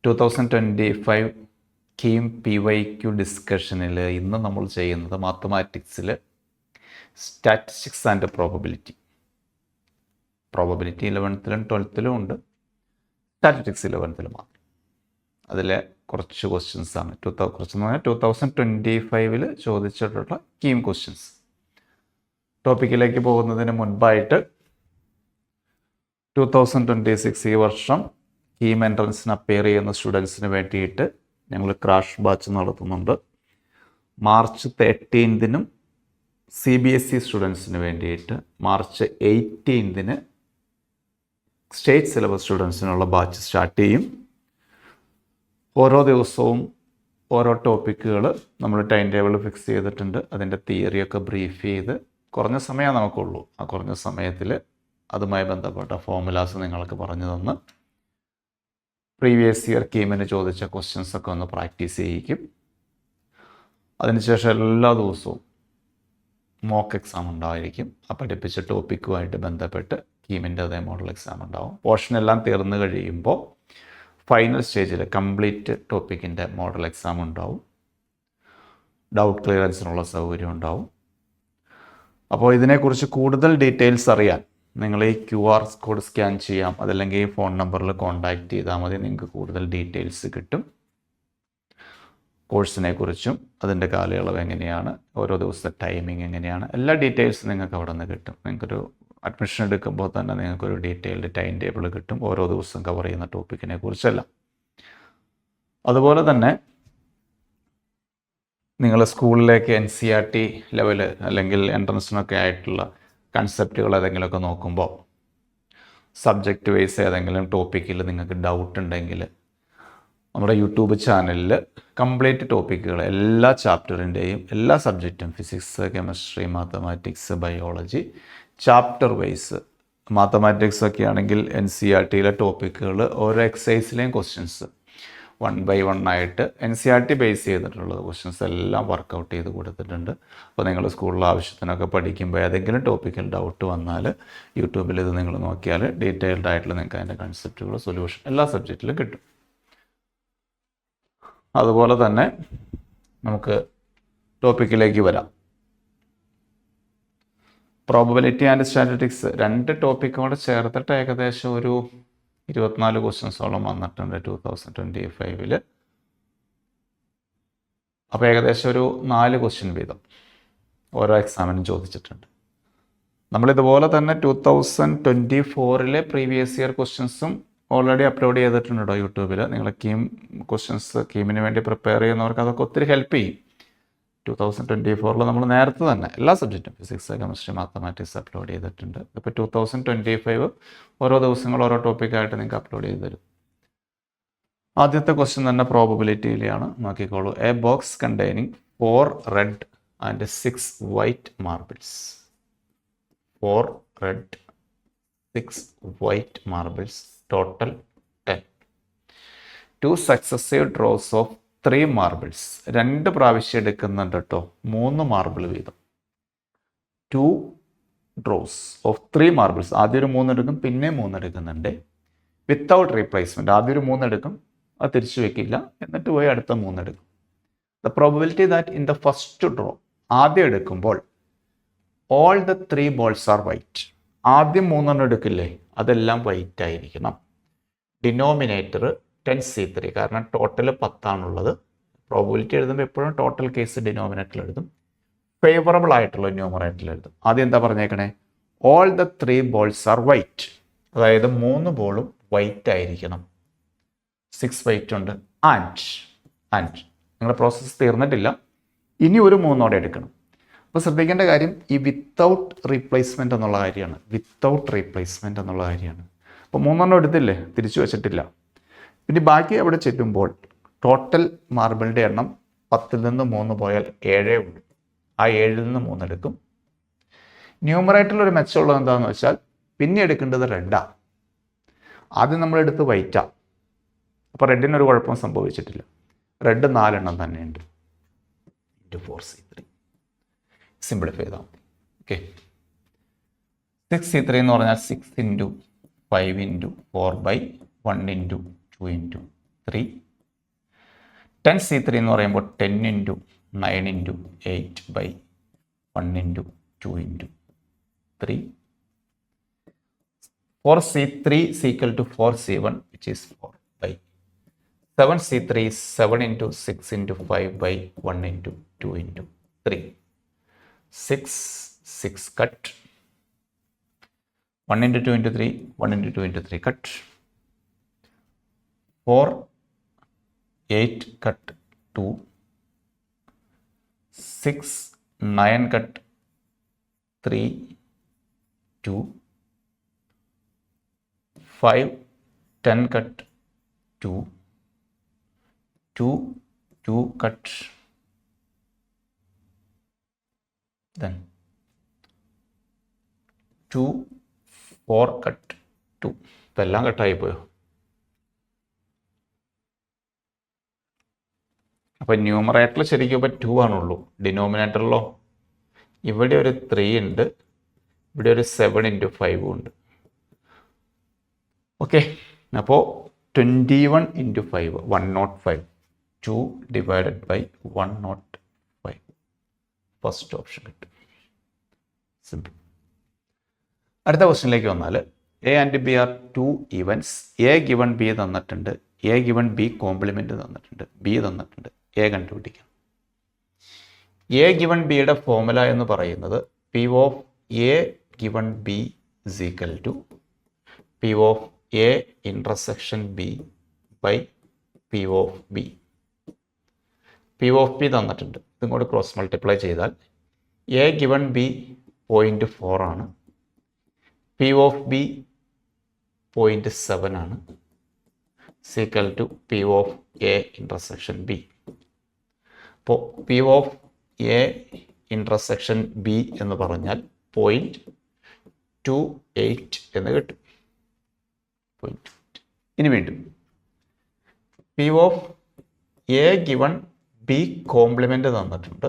2025 KEAM PYQ ഡിസ്കഷനിൽ ഇന്ന് നമ്മൾ ചെയ്യുന്നത് മാത്തമാറ്റിക്സിൽ സ്റ്റാറ്റിസ്റ്റിക്സ് ആൻഡ് പ്രോബബിലിറ്റി 11th-ലും 12th-ലും ഉണ്ട്, സ്റ്റാറ്റിസ്റ്റിക്സ് 11th-ലും മാത്രം. അതിലെ കുറച്ച് ക്വസ്റ്റ്യൻസാണ് കുറച്ചെന്ന് പറഞ്ഞാൽ 2025 ചോദിച്ചിട്ടുള്ള കീം ക്വസ്റ്റ്യൻസ്. ടോപ്പിക്കിലേക്ക് പോകുന്നതിന് മുൻപായിട്ട് 2026 ഈ വർഷം കീം എൻട്രൻസിന് അപ്പിയർ ചെയ്യുന്ന സ്റ്റുഡൻസിന് വേണ്ടിയിട്ട് ഞങ്ങൾ ക്രാഷ് ബാച്ച് നടത്തുന്നുണ്ട്. മാർച്ച് 13-നും CBSE സ്റ്റുഡൻസിന് വേണ്ടിയിട്ട് മാർച്ച് 18-ന് സ്റ്റേറ്റ് സിലബസ് സ്റ്റുഡൻസിനുള്ള ബാച്ച് സ്റ്റാർട്ട് ചെയ്യും. ഓരോ ദിവസവും ഓരോ ടോപ്പിക്കുകൾ നമ്മൾ ടൈം ടേബിൾ ഫിക്സ് ചെയ്തിട്ടുണ്ട്. അതിൻ്റെ തിയറിയൊക്കെ ബ്രീഫ് ചെയ്ത് കുറഞ്ഞ സമയം നമുക്കുള്ളൂ. ആ കുറഞ്ഞ സമയത്തിൽ അതുമായി ബന്ധപ്പെട്ട ഫോർമുലാസ് നിങ്ങൾക്ക് പറഞ്ഞു തന്ന് പ്രീവിയസ് ഇയർ കീമിന് ചോദിച്ച ക്വസ്റ്റ്യൻസൊക്കെ ഒന്ന് പ്രാക്ടീസ് ചെയ്യിക്കും. അതിനുശേഷം എല്ലാ ദിവസവും മോക്ക് എക്സാം ഉണ്ടായിരിക്കും. ആ പഠിപ്പിച്ച ടോപ്പിക്കുമായിട്ട് ബന്ധപ്പെട്ട് കീമിൻ്റെ അതേ മോഡൽ എക്സാം ഉണ്ടാവും. പോർഷനെല്ലാം തീർന്നു കഴിയുമ്പോൾ ഫൈനൽ സ്റ്റേജിൽ കംപ്ലീറ്റ് ടോപ്പിക്കിൻ്റെ മോഡൽ എക്സാം ഉണ്ടാവും. ഡൗട്ട് ക്ലിയറൻസിനുള്ള സൗകര്യം ഉണ്ടാവും. അപ്പോൾ ഇതിനെക്കുറിച്ച് കൂടുതൽ ഡീറ്റെയിൽസ് അറിയാൻ നിങ്ങൾ ഈ QR കോഡ് സ്കാൻ ചെയ്യാം, അതല്ലെങ്കിൽ ഈ ഫോൺ നമ്പറിൽ കോൺടാക്റ്റ് ചെയ്താൽ മതി. നിങ്ങൾക്ക് കൂടുതൽ ഡീറ്റെയിൽസ് കിട്ടും. കോഴ്സിനെ കുറിച്ചും അതിൻ്റെ കാലയളവ് എങ്ങനെയാണ്, ഓരോ ദിവസത്തെ ടൈമിംഗ് എങ്ങനെയാണ്, എല്ലാ ഡീറ്റെയിൽസും നിങ്ങൾക്ക് അവിടെ നിന്ന് കിട്ടും. നിങ്ങൾക്കൊരു അഡ്മിഷൻ എടുക്കുമ്പോൾ തന്നെ നിങ്ങൾക്കൊരു ഡീറ്റെയിൽഡ് ടൈം ടേബിൾ കിട്ടും, ഓരോ ദിവസവും കവർ ചെയ്യുന്ന ടോപ്പിക്കിനെ കുറിച്ചെല്ലാം. അതുപോലെ തന്നെ നിങ്ങൾ സ്കൂളിലേക്ക് NCERT ലെവൽ അല്ലെങ്കിൽ എൻട്രൻസിനൊക്കെ ആയിട്ടുള്ള കൺസെപ്റ്റുകൾ ഏതെങ്കിലുമൊക്കെ നോക്കുമ്പോൾ സബ്ജക്റ്റ് വൈസ് ഏതെങ്കിലും ടോപ്പിക്കിൽ നിങ്ങൾക്ക് ഡൗട്ട് ഉണ്ടെങ്കിൽ നമ്മുടെ യൂട്യൂബ് ചാനലിൽ കംപ്ലീറ്റ് ടോപ്പിക്കുകൾ എല്ലാ ചാപ്റ്ററിൻ്റെയും എല്ലാ സബ്ജക്റ്റും physics, chemistry, mathematics, biology chapter wise, mathematics ഒക്കെ ആണെങ്കിൽ NCERT ടോപ്പിക്കുകൾ ഓരോ എക്സസൈസിലെയും ക്വസ്റ്റ്യൻസ് 1 by 1 ആയിട്ട് NCERT ബേസ് ചെയ്തിട്ടുള്ള ക്വസ്റ്റ്യൻസ് എല്ലാം വർക്കൗട്ട് ചെയ്ത് കൊടുത്തിട്ടുണ്ട്. അപ്പോൾ നിങ്ങൾ സ്കൂളിൽ ആവശ്യത്തിനൊക്കെ പഠിക്കുമ്പോൾ ഏതെങ്കിലും ടോപ്പിക്കിൽ ഡൗട്ട് വന്നാൽ യൂട്യൂബിൽ ഇത് നിങ്ങൾ നോക്കിയാൽ ഡീറ്റെയിൽഡ് ആയിട്ടുള്ള നിങ്ങൾക്ക് അതിൻ്റെ കൺസെപ്റ്റുകൾ, സൊല്യൂഷൻ എല്ലാ സബ്ജക്റ്റിലും കിട്ടും. അതുപോലെ തന്നെ നമുക്ക് ടോപ്പിക്കിലേക്ക് വരാം. പ്രോബബിലിറ്റി ആൻഡ് സ്റ്റാറ്റിസ്റ്റിക്സ് 2 ടോപ്പിക്കോടെ ചേർത്തിട്ട് ഏകദേശം ഒരു 24 ക്വസ്റ്റ്യൻസോളം വന്നിട്ടുണ്ട് 2025. അപ്പോൾ ഏകദേശം ഒരു 4 ക്വസ്റ്റ്യൻ വീതം ഓരോ എക്സാമിനും ചോദിച്ചിട്ടുണ്ട്. നമ്മളിതുപോലെ തന്നെ 2024 പ്രീവിയസ് ഇയർ ക്വസ്റ്റ്യൻസും ഓൾറെഡി അപ്ലോഡ് ചെയ്തിട്ടുണ്ട് കേട്ടോ യൂട്യൂബിൽ. നിങ്ങൾ കീമിന് വേണ്ടി പ്രിപ്പയർ ചെയ്യുന്നവർക്ക് അതൊക്കെ ഒത്തിരി ഹെൽപ്പ് ചെയ്യും. 2024 നമ്മൾ നേരത്തെ തന്നെ എല്ലാ സബ്ജക്റ്റും ഫിസിക്സ്, കെമിസ്ട്രി, മാത്തമാറ്റിക്സ് അപ്ലോഡ് ചെയ്തിട്ടുണ്ട്. ഇപ്പോൾ 2025 ഓരോ ദിവസങ്ങൾ ഓരോ ടോപ്പിക്കായിട്ട് നിങ്ങൾക്ക് അപ്ലോഡ് ചെയ്ത് തരും. ആദ്യത്തെ ക്വസ്റ്റ്യൻ തന്നെ പ്രോബബിലിറ്റിയിലാണ്. നോക്കിക്കോളൂ. A box containing 4 red and 6 white marbles. 4 red 6 white marbles, total 10. 2 successive draws of 3 marbles. 2 പ്രാവശ്യം എടുക്കുന്നുണ്ട് കേട്ടോ, 3 മാർബിൾ വീതം. 2 ഡ്രോസ് ഓഫ് 3 മാർബിൾസ്. ആദ്യം ഒരു 3 എടുക്കും, പിന്നെ 3 എടുക്കുന്നുണ്ട്. Without replacement. ആദ്യം ഒരു 3 എടുക്കും, അത് തിരിച്ചു വെക്കില്ല, എന്നിട്ട് പോയി അടുത്ത 3 എടുക്കും. The probability that in the first draw, ആദ്യം എടുക്കുമ്പോൾ all the 3 balls are white. ആദ്യം 3 എടുക്കില്ലേ, അതെല്ലാം വൈറ്റ് ആയിരിക്കണം. ഡിനോമിനേറ്റർ 10C3, കാരണം ടോട്ടൽ 10 പ്രോബബിലിറ്റി എഴുതുമ്പോൾ എപ്പോഴും ടോട്ടൽ കേസ് ഡിനോമിനേറ്ററിൽ എഴുതും, ഫേവറബിൾ ആയിട്ടുള്ള ന്യൂമറേറ്ററിൽ എഴുതും. ആദ്യം എന്താ പറഞ്ഞേക്കണേ, all the 3 balls are white, അതായത് 3 ബോളും വൈറ്റ് ആയിരിക്കണം. 6 വൈറ്റ് ഉണ്ട്. ആൻഡ് നിങ്ങളുടെ പ്രോസസ്സ് തീർന്നിട്ടില്ല, ഇനി ഒരു 3 എടുക്കണം. അപ്പോൾ ശ്രദ്ധിക്കേണ്ട കാര്യം ഈ വിത്തൗട്ട് റീപ്ലേസ്മെൻറ്റ് എന്നുള്ള കാര്യമാണ്. അപ്പോൾ 3 എടുത്തില്ലേ, തിരിച്ചു വെച്ചിട്ടില്ല. പിന്നെ ബാക്കി അവിടെ ചെല്ലുമ്പോൾ ടോട്ടൽ മാർബിളിൻ്റെ എണ്ണം 10-ൽ നിന്ന് 3 പോയാൽ 7 ഉള്ളൂ. ആ 7-ൽ നിന്ന് 3 എടുക്കും. ന്യൂമറേറ്ററിൽ ഒരു മെച്ചമുള്ളത് എന്താണെന്ന് വെച്ചാൽ പിന്നെ എടുക്കേണ്ടത് റെഡാണ്. ആദ്യം നമ്മളെടുത്ത് വൈറ്റാണ്. അപ്പോൾ റെഡിനൊരു കുഴപ്പം സംഭവിച്ചിട്ടില്ല. റെഡ് 4 എണ്ണം തന്നെയുണ്ട്. 4C3 സിംപ്ലിഫൈ ചെയ്താൽ മതി. ഓക്കെ. 6C3 എന്ന് പറഞ്ഞാൽ 6 × 5 × 4/1 × 2 × 3. 10C3 എന്ന് പറയുമ്പോൾ 10 into 9 into 8 by 1 into 2 into 3. 4C3 is equal to 4C1, which is 4 by 7C3 is 7 into 6 into 5 by 1 into 2 into 3. 6 cut. 1 into 2 into 3, 1 into 2 into 3 cut. 4, 8 cut 2. 6, 9 cut 3, 2. 5, 10 cut 2. 2 cut. Then 2, 4 cut 2. ഇപ്പം എല്ലാം കട്ടായി പോയോ? അപ്പം ന്യൂമറേറ്ററിൽ ശരിക്കും ഇപ്പം 2 ആണുള്ളൂ. ഡിനോമിനേറ്ററിലോ ഇവിടെ ഒരു 3 ഉണ്ട്, ഇവിടെ ഒരു 7 ഇൻറ്റു 5 ഉണ്ട്. ഓക്കെ, അപ്പോൾ 21 into 5, 105. 2 divided by 105. First option കിട്ടും. സിമ്പിൾ. അടുത്ത ക്വസ്റ്റ്യനിലേക്ക് വന്നാൽ A and B are 2 events. A given B തന്നിട്ടുണ്ട്, എ ഗിവൺ ബി കോംപ്ലിമെൻറ്റ് തന്നിട്ടുണ്ട്, ബി തന്നിട്ടുണ്ട്. എ കണ്ടുപിടിക്കാം. എ ഗിവൺ ബിയുടെ ഫോർമുല എന്ന് പറയുന്നത് P of A given B is equal to P of A intersection B by P of B. P of B തന്നിട്ടുണ്ട്, ഇതും കൂടി ക്രോസ് മൾട്ടിപ്ലൈ ചെയ്താൽ എ ഗിവൺ ബി 0.4 ആണ്, പി ഓഫ് ബി 0.7 ആണ്, is equal to P of A intersection B. അപ്പോൾ P of A intersection B എന്ന് പറഞ്ഞാൽ 0.28 എന്ന് കിട്ടും. ഇനി വീണ്ടും P of A given B complement തന്നിട്ടുണ്ട്,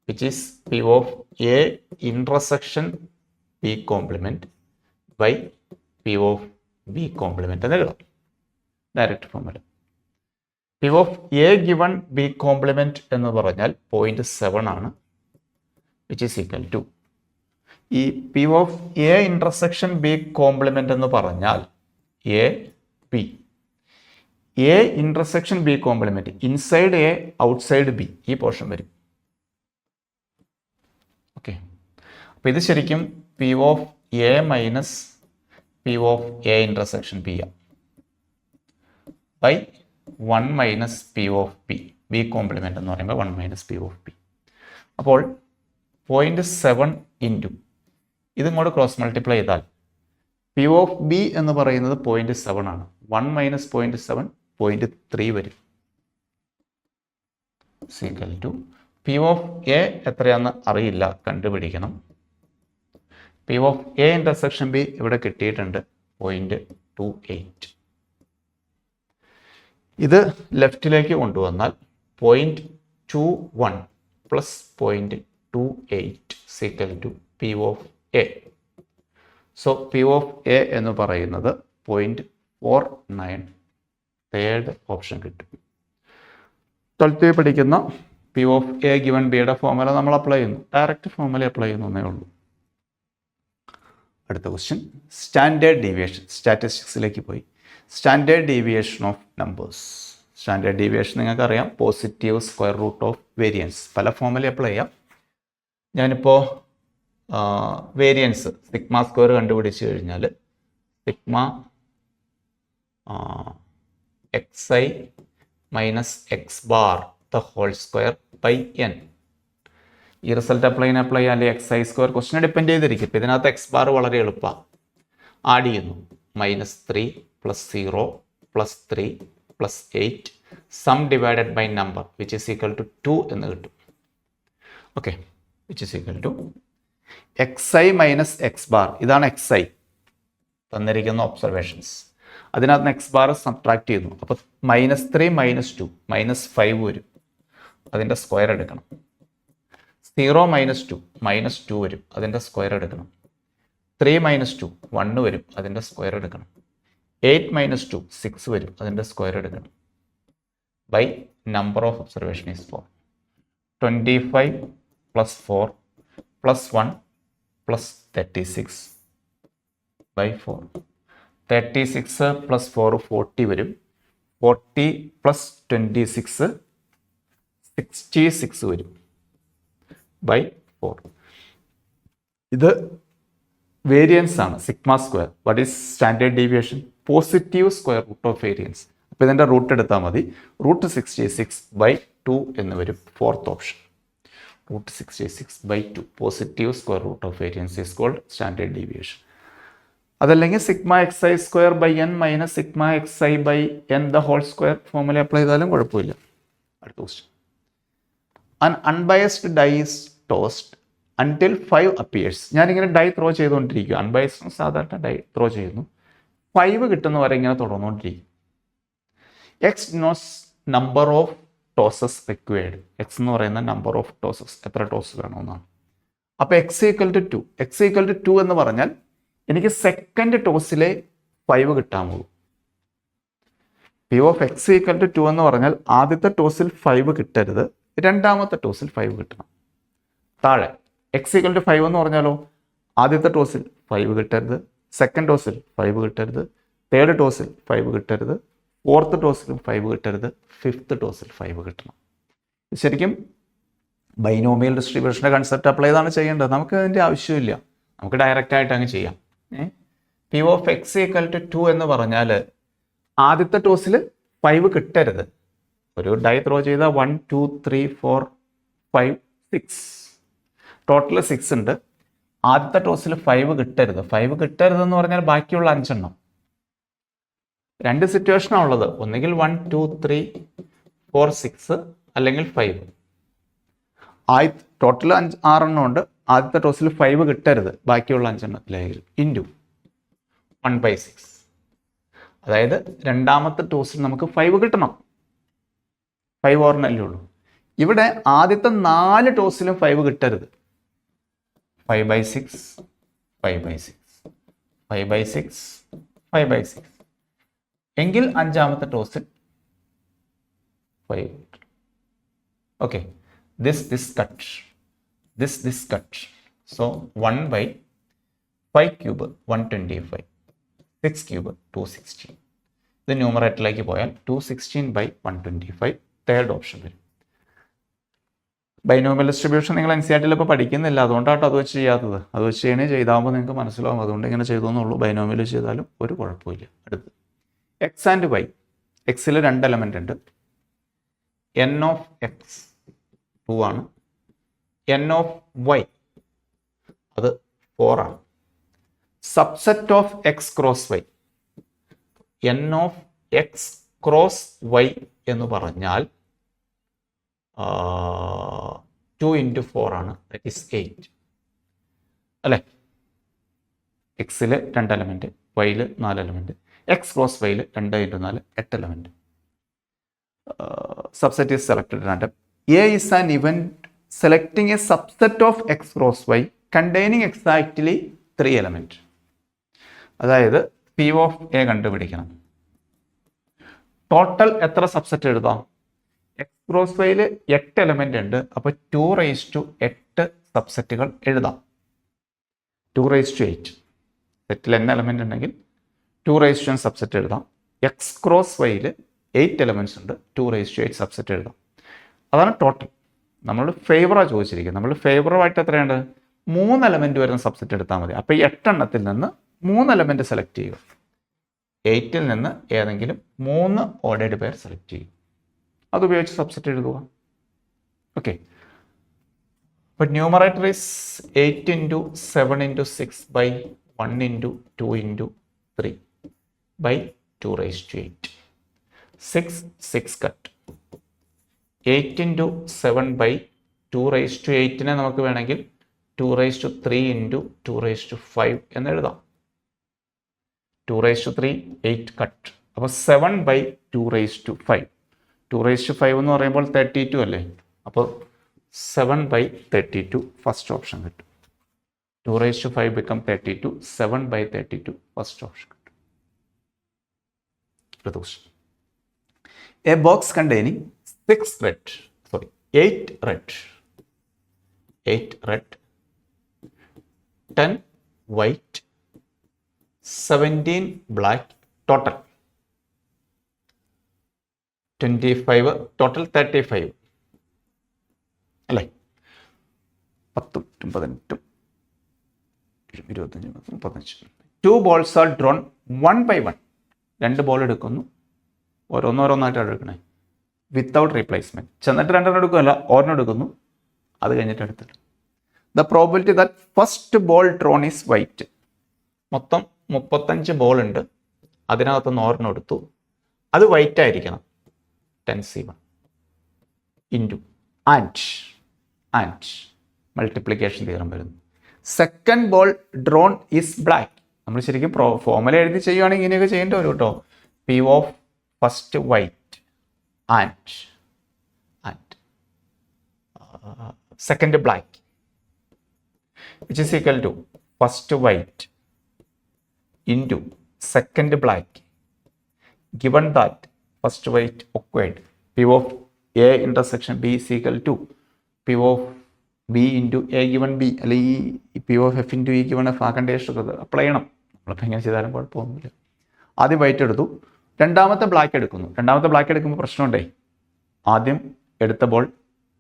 which is P of A intersection B complement by P of B complement എന്ന് എഴുതാം. Direct formula. P of A given B complement എന്ന് പറഞ്ഞാൽ 0.7 ആണ്, വിച്ച് ഈസ് ഈക്വൽ ടു ഈ P of A intersection B complement എന്ന് പറഞ്ഞാൽ A B. A intersection B complement inside A outside B, ഈ portion വരും. ഓക്കെ, അപ്പോൾ ഇത് ശരിക്കും P of A minus P of A intersection B ആണ് by 1 minus P of B. B complement എന്ന് പറയുമ്പോൾ 1 മൈനസ് പി ഓഫ് ബി. അപ്പോൾ 0.7 into ഇതും കൂടെ ക്രോസ് മൾട്ടിപ്ലൈ ചെയ്താൽ പി ഓഫ് ബി എന്ന് പറയുന്നത് 0.7 ആണ്. 1 മൈനസ് 0.7 0.3 വരും. Equal to P of A എത്രയാണെന്ന് അറിയില്ല, കണ്ടുപിടിക്കണം. P of A intersection B ഇവിടെ കിട്ടിയിട്ടുണ്ട് 0.28. ഇത് ലെഫ്റ്റിലേക്ക് കൊണ്ടുവന്നാൽ 0.21 plus 0.28 equal to P of A. So P of A എന്ന് പറയുന്നത് 0.49. തേർഡ് ഓപ്ഷൻ കിട്ടും. 12th പഠിക്കുന്ന പി ഓഫ് എ ഗിവൺ ബിയുടെ ഫോർമുല നമ്മൾ അപ്ലൈ ചെയ്യുന്നു, ഡയറക്റ്റ് ഫോർമുല അപ്ലൈ ചെയ്യുന്നേ ഉള്ളൂ. അടുത്ത ക്വസ്റ്റ്യൻ സ്റ്റാൻഡേർഡ് ഡീവിയേഷൻ. സ്റ്റാറ്റിസ്റ്റിക്സിലേക്ക് പോയി. Standard deviation of numbers. Standard deviation നിങ്ങൾക്കറിയാം, positive square root of variance. പല ഫോർമുല അപ്ലൈ ചെയ്യാം. ഞാനിപ്പോൾ വേരിയൻസ് സിഗ്മ സ്ക്വയർ കണ്ടുപിടിച്ച് കഴിഞ്ഞാൽ sigma X I minus X bar the whole square by N. ഈ റിസൾട്ട് അപ്ലൈ ചെയ്യാൻ അല്ലെങ്കിൽ എക്സ് ഐ സ്ക്വയർ ക്വസ്റ്റിനെ ഡിപ്പെൻഡ് ചെയ്തിരിക്കും. ഇപ്പം ഇതിനകത്ത് എക്സ് ബാർ വളരെ എളുപ്പമാണ്. ആഡ് ചെയ്യുന്നു -3 + 0 + 3 + 8 sum divided by number which is equal to 2 എന്ന് കിട്ടും. Okay, which is equal to x I minus X bar. ഇതാണ് എക്സ് ഐ തന്നിരിക്കുന്ന ഒബ്സർവേഷൻസ്. അതിനകത്ത് നിന്ന് എക്സ് ബാർ സബ്ട്രാക്ട് ചെയ്യുന്നു. അപ്പോൾ -3 - 2 -5 വരും, അതിൻ്റെ സ്ക്വയർ എടുക്കണം. 0 - 2 -2 വരും, അതിൻ്റെ സ്ക്വയർ എടുക്കണം. 3 - 2 1 വരും, അതിൻ്റെ സ്ക്വയർ എടുക്കണം. 8 മൈനസ് 2 6 വരും, അതിൻ്റെ സ്ക്വയർ എടുക്കണം. By number of observation is 4. 25 plus 4 plus 1 plus 36 by 4. 36 plus 4 40 വരും. 40 പ്ലസ് 26 66 വരും ബൈ 4. ഇത് വേരിയൻസ് ആണ്, sigma square. What is standard deviation? Positive square root of variance. അപ്പോൾ ഇതിൻ്റെ റൂട്ട് എടുത്താൽ മതി. റൂട്ട് 66 ബൈ 2 എന്ന് വരും, fourth option. Root 66 by 2 positive square root of variance is called standard deviation. അതല്ലെങ്കിൽ sigma X I square by N minus sigma X I by N the whole square formula apply ചെയ്താലും കുഴപ്പമില്ല. അടുത്ത question. An unbiased die is tossed until 5 appears. ഞാനിങ്ങനെ die throw ചെയ്തുകൊണ്ടിരിക്കുക. Unbiased സാധാരണ die throw ചെയ്യുന്നു. 5 കിട്ടുന്നവരെ ഇങ്ങനെ തുടർന്നുകൊണ്ടിരിക്കും. X knows number of tosses required. X എന്ന് പറയുന്ന നമ്പർ ഓഫ് ടോസസ്, എത്ര ടോസ് വേണമെന്നാണ്. അപ്പോൾ X equal to 2. X equal to 2 എന്ന് പറഞ്ഞാൽ എനിക്ക് സെക്കൻഡ് ടോസിലെ 5 കിട്ടാമുള്ളൂ. P of X equal to 2 എന്ന് പറഞ്ഞാൽ ആദ്യത്തെ ടോസിൽ 5 കിട്ടരുത്, രണ്ടാമത്തെ ടോസിൽ 5 കിട്ടണം. താഴെ എക്സ് ഈക്വൽ ടു 5 എന്ന് പറഞ്ഞാലോ ആദ്യത്തെ ടോസിൽ 5 കിട്ടരുത്, സെക്കൻഡ് ടോസിൽ 5 കിട്ടരുത്, തേർഡ് ടോസിൽ 5 കിട്ടരുത്, ഫോർത്ത് ടോസിലും 5 കിട്ടരുത്, ഫിഫ്ത്ത് ടോസിൽ 5 കിട്ടണം. ശരിക്കും ബൈനോമിയൽ ഡിസ്ട്രിബ്യൂഷൻ്റെ കൺസെപ്റ്റ് അപ്ലൈ ചെയ്താണ് ചെയ്യേണ്ടത്. നമുക്ക് അതിൻ്റെ ആവശ്യമില്ല, നമുക്ക് ഡയറക്റ്റ് ആയിട്ട് അങ്ങ് ചെയ്യാം. P of X equal to 2 എന്ന് പറഞ്ഞാൽ ആദ്യത്തെ ടോസിൽ 5 കിട്ടരുത്. ഒരു ഡൈ ത്രോ ചെയ്ത 1 2 3 4 5 6 ടോട്ടൽ 6 ഉണ്ട്. ആദ്യത്തെ ടോസിൽ 5 കിട്ടരുത്. 5 കിട്ടരുതെന്ന് പറഞ്ഞാൽ ബാക്കിയുള്ള 5 എണ്ണം. 2 സിറ്റുവേഷനാണ് ഉള്ളത്, ഒന്നുകിൽ 1 2 3 4 6 അല്ലെങ്കിൽ 5. ടോട്ടൽ 6 എണ്ണം ഉണ്ട്. ആദ്യത്തെ ടോസിൽ 5 കിട്ടരുത്, ബാക്കിയുള്ള 5 എണ്ണത്തിലായിരിക്കും ഇൻറ്റു 1/6. അതായത് രണ്ടാമത്തെ ടോസിൽ നമുക്ക് 5 കിട്ടണം. 5 ഓർമ്മല്ലേ ഉള്ളൂ. ഇവിടെ ആദ്യത്തെ 4 ടോസിലും 5 കിട്ടരുത്. 5/6 5/6 5/6 5/6 എങ്കിൽ അഞ്ചാമത്തെ ടോസിൽ 5 കിട്ടും. Okay, this cut, this cut. So 1/5 cube 125, 6 cube 216. ഇത് ന്യൂമറേറ്ററിലേക്ക് പോയാൽ 216/125 തേർഡ് ഓപ്ഷൻ വരും. ബൈനോമിയൽ ഡിസ്ട്രിബ്യൂഷൻ നിങ്ങൾ NCERT ഇപ്പോൾ പഠിക്കുന്നില്ല, അതുകൊണ്ടാട്ടോ അത് വെച്ച് ചെയ്യാത്തത്. അത് വെച്ച് ചെയ്താകുമ്പോൾ നിങ്ങൾക്ക് മനസ്സിലാവും, അതുകൊണ്ട് ഇങ്ങനെ ചെയ്തെന്നുള്ളൂ. ബൈനോമിയൽ ചെയ്താലും ഒരു കുഴപ്പമില്ല. അടുത്ത് എക്സ് ആൻഡ് വൈ. എക്സിൽ 2 എലമെൻ്റ് ഉണ്ട്. എൻ ഓഫ് എക്സ് 2 ആണ്, എൻ ഓഫ് വൈ അത് 4 ആണ്. Subset of x cross y. N of x cross y എന്ന് പറഞ്ഞാൽ 2 × 4 ആണ്, ദാറ്റ് ഈസ് 8 അല്ലേ. എക്സിൽ 2 എലമെൻറ്റ്, വൈയിൽ 4 എലമെൻറ്റ്. എക്സ് ക്രോസ് വൈയിൽ 2 × 4 8 element. Subset is selected random. A is an event selecting a subset of x cross y containing exactly 3 elements. അതായത് P of A കണ്ടുപിടിക്കണം. Total എത്ര സബ്സെറ്റ് എഴുതാം? എക്സ് ക്രോസ് വൈയിൽ 8 എലമെൻ്റ് ഉണ്ട്. അപ്പോൾ 2/8 സബ്സെറ്റുകൾ എഴുതാം. 2/8 സെറ്റിൽ n element ഉണ്ടെങ്കിൽ 2/n subset എഴുതാം. X cross വൈയിൽ 8 elements ഉണ്ട്, 2/8 സബ്സെറ്റ് എഴുതാം. അതാണ് ടോട്ടൽ. നമ്മൾ ഫേവറാണ് ചോദിച്ചിരിക്കുന്നത്. നമ്മൾ ഫേവറായിട്ട് എത്രയുണ്ട്? 3 എലമെൻറ്റ് വരുന്ന സബ്സെറ്റ് എടുത്താൽ മതി. അപ്പോൾ 8 എണ്ണത്തിൽ നിന്ന് 3 എലമെൻറ്റ് സെലക്ട് ചെയ്യുക. 8ൽ നിന്ന് ഏതെങ്കിലും 3 ഓർഡേഡ് പേർ സെലക്ട് ചെയ്യും. അതുപയോഗിച്ച് സബ്സെറ്റ് എഴുതുക. ഓക്കെ, അപ്പോൾ numerator is 8 × 7 × 6 by 1 × 2 × 3 by 2/8. 6 cut. 8 × 7 by 2/8 നമുക്ക് വേണമെങ്കിൽ 2/3 × 2/5 എന്ന് എഴുതാം. 2/3 8 കട്ട്. അപ്പോൾ 7/2/5. 2/5 എന്ന് പറയുമ്പോൾ 32 അല്ലേ. അപ്പോൾ 7/32 ഫസ്റ്റ് ഓപ്ഷൻ കിട്ടും. 2/5 become 32, 7/32 ഫസ്റ്റ് ഓപ്ഷൻ കിട്ടും. A box containing 8 red, 10 white, 17 black, total 25, total 35 അല്ലേ? 10, 18, 25, 35. 2 balls are drawn one by one. 2 ball എടുക്കുന്നു, ഓരോന്നോരോന്നായിട്ടാണ് എടുക്കണേ, വിത്തൗട്ട് റീപ്ലേസ്മെൻറ്റ്. ചെന്നിട്ട് 2 എടുക്കുകയല്ല, ഒരെണ്ണം എടുക്കുന്നു, അത് കഴിഞ്ഞിട്ട് എടുത്തിട്ട്. The probability that first ball drawn is white. മൊത്തം 35 ബോൾ ഉണ്ട്, അതിനകത്തുനിന്ന് ഒരെണ്ണം എടുത്തു, അത് വൈറ്റ് ആയിരിക്കണം. 10C1 into and multiplication theorem വരുന്നു. Second ball drawn is black. നമ്മൾ ശരിക്കും ഫോർമുല എഴുതി ചെയ്യുകയാണെങ്കിൽ ഇങ്ങനെയൊക്കെ ചെയ്യേണ്ടി വരും കേട്ടോ. P of first white and second black which is equal to first white into second black, given that first white occurred, P of A intersection B is equal to P of B into A given B, അല്ലെങ്കിൽ P of F into E given F ആ condition apply ചെയ്യണം. നമ്മളിപ്പോൾ എങ്ങനെ ചെയ്താലും കുഴപ്പമൊന്നുമില്ല. ആദ്യം white എടുത്തു, രണ്ടാമത്തെ ബ്ലാക്ക് എടുക്കുന്നു. രണ്ടാമത്തെ ബ്ലാക്ക് എടുക്കുമ്പോൾ പ്രശ്നമുണ്ടേ, ആദ്യം എടുത്ത ബോൾ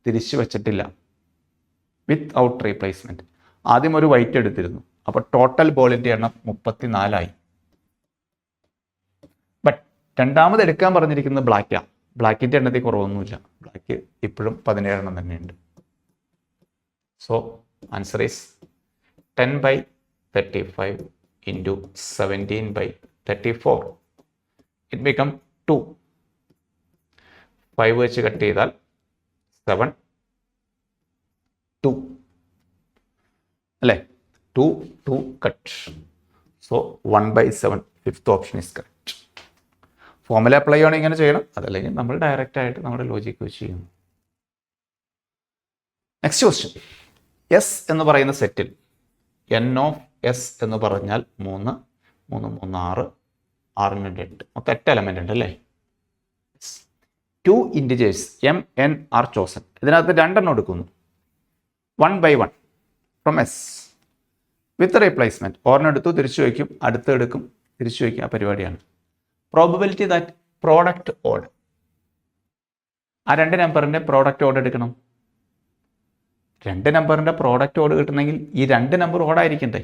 തിരിച്ചു വെച്ചിട്ടില്ല, വിത്ത് ഔട്ട് റീപ്ലേസ്മെൻറ്റ്. ആദ്യം ഒരു വൈറ്റ് എടുത്തിരുന്നു, അപ്പോൾ ടോട്ടൽ ബോളിൻ്റെ എണ്ണം 34 ബട്ട് രണ്ടാമത് എടുക്കാൻ പറഞ്ഞിരിക്കുന്നത് ബ്ലാക്കാണ്. ബ്ലാക്കിൻ്റെ എണ്ണത്തിൽ കുറവൊന്നുമില്ല, ബ്ലാക്ക് ഇപ്പോഴും 17 തന്നെയുണ്ട്. So answer is 10/35 into 17/34. It become 2. 5 വെച്ച് കട്ട് ചെയ്താൽ 7, 2 അല്ലേ? 2 cut. So 1/7, fifth option is correct. Formula apply ചെയ്യുകയാണെങ്കിൽ ഇങ്ങനെ ചെയ്യണം, അതല്ലെങ്കിൽ നമ്മൾ ഡയറക്റ്റ് ആയിട്ട് നമ്മുടെ ലോജിക്ക് വെച്ച് ചെയ്യുന്നു. Next question. എസ് എന്ന് പറയുന്ന സെറ്റിൽ എൻ ഓഫ് എസ് എന്ന് പറഞ്ഞാൽ 3, 3, 6, 6 × 8, മൊത്തം 8 എലമെൻ്റ് ഉണ്ട് അല്ലേ? 2 integers M, N R chosen. ഇതിനകത്ത് 2 എണ്ണം എടുക്കുന്നു, 1 by 1 from S with replacement. ഒരെണ്ണം എടുത്തു, തിരിച്ചു വയ്ക്കും, അടുത്ത് എടുക്കും, തിരിച്ചു വയ്ക്കും, ആ പരിപാടിയാണ്. പ്രോബബിലിറ്റി ദാറ്റ് പ്രോഡക്റ്റ് ഓഡ്, ആ 2 നമ്പറിൻ്റെ പ്രോഡക്റ്റ് ഓഡ് എടുക്കണം. 2 നമ്പറിൻ്റെ പ്രോഡക്റ്റ് ഓഡ് കിട്ടണമെങ്കിൽ ഈ 2 നമ്പർ ഓടായിരിക്കണ്ടേ?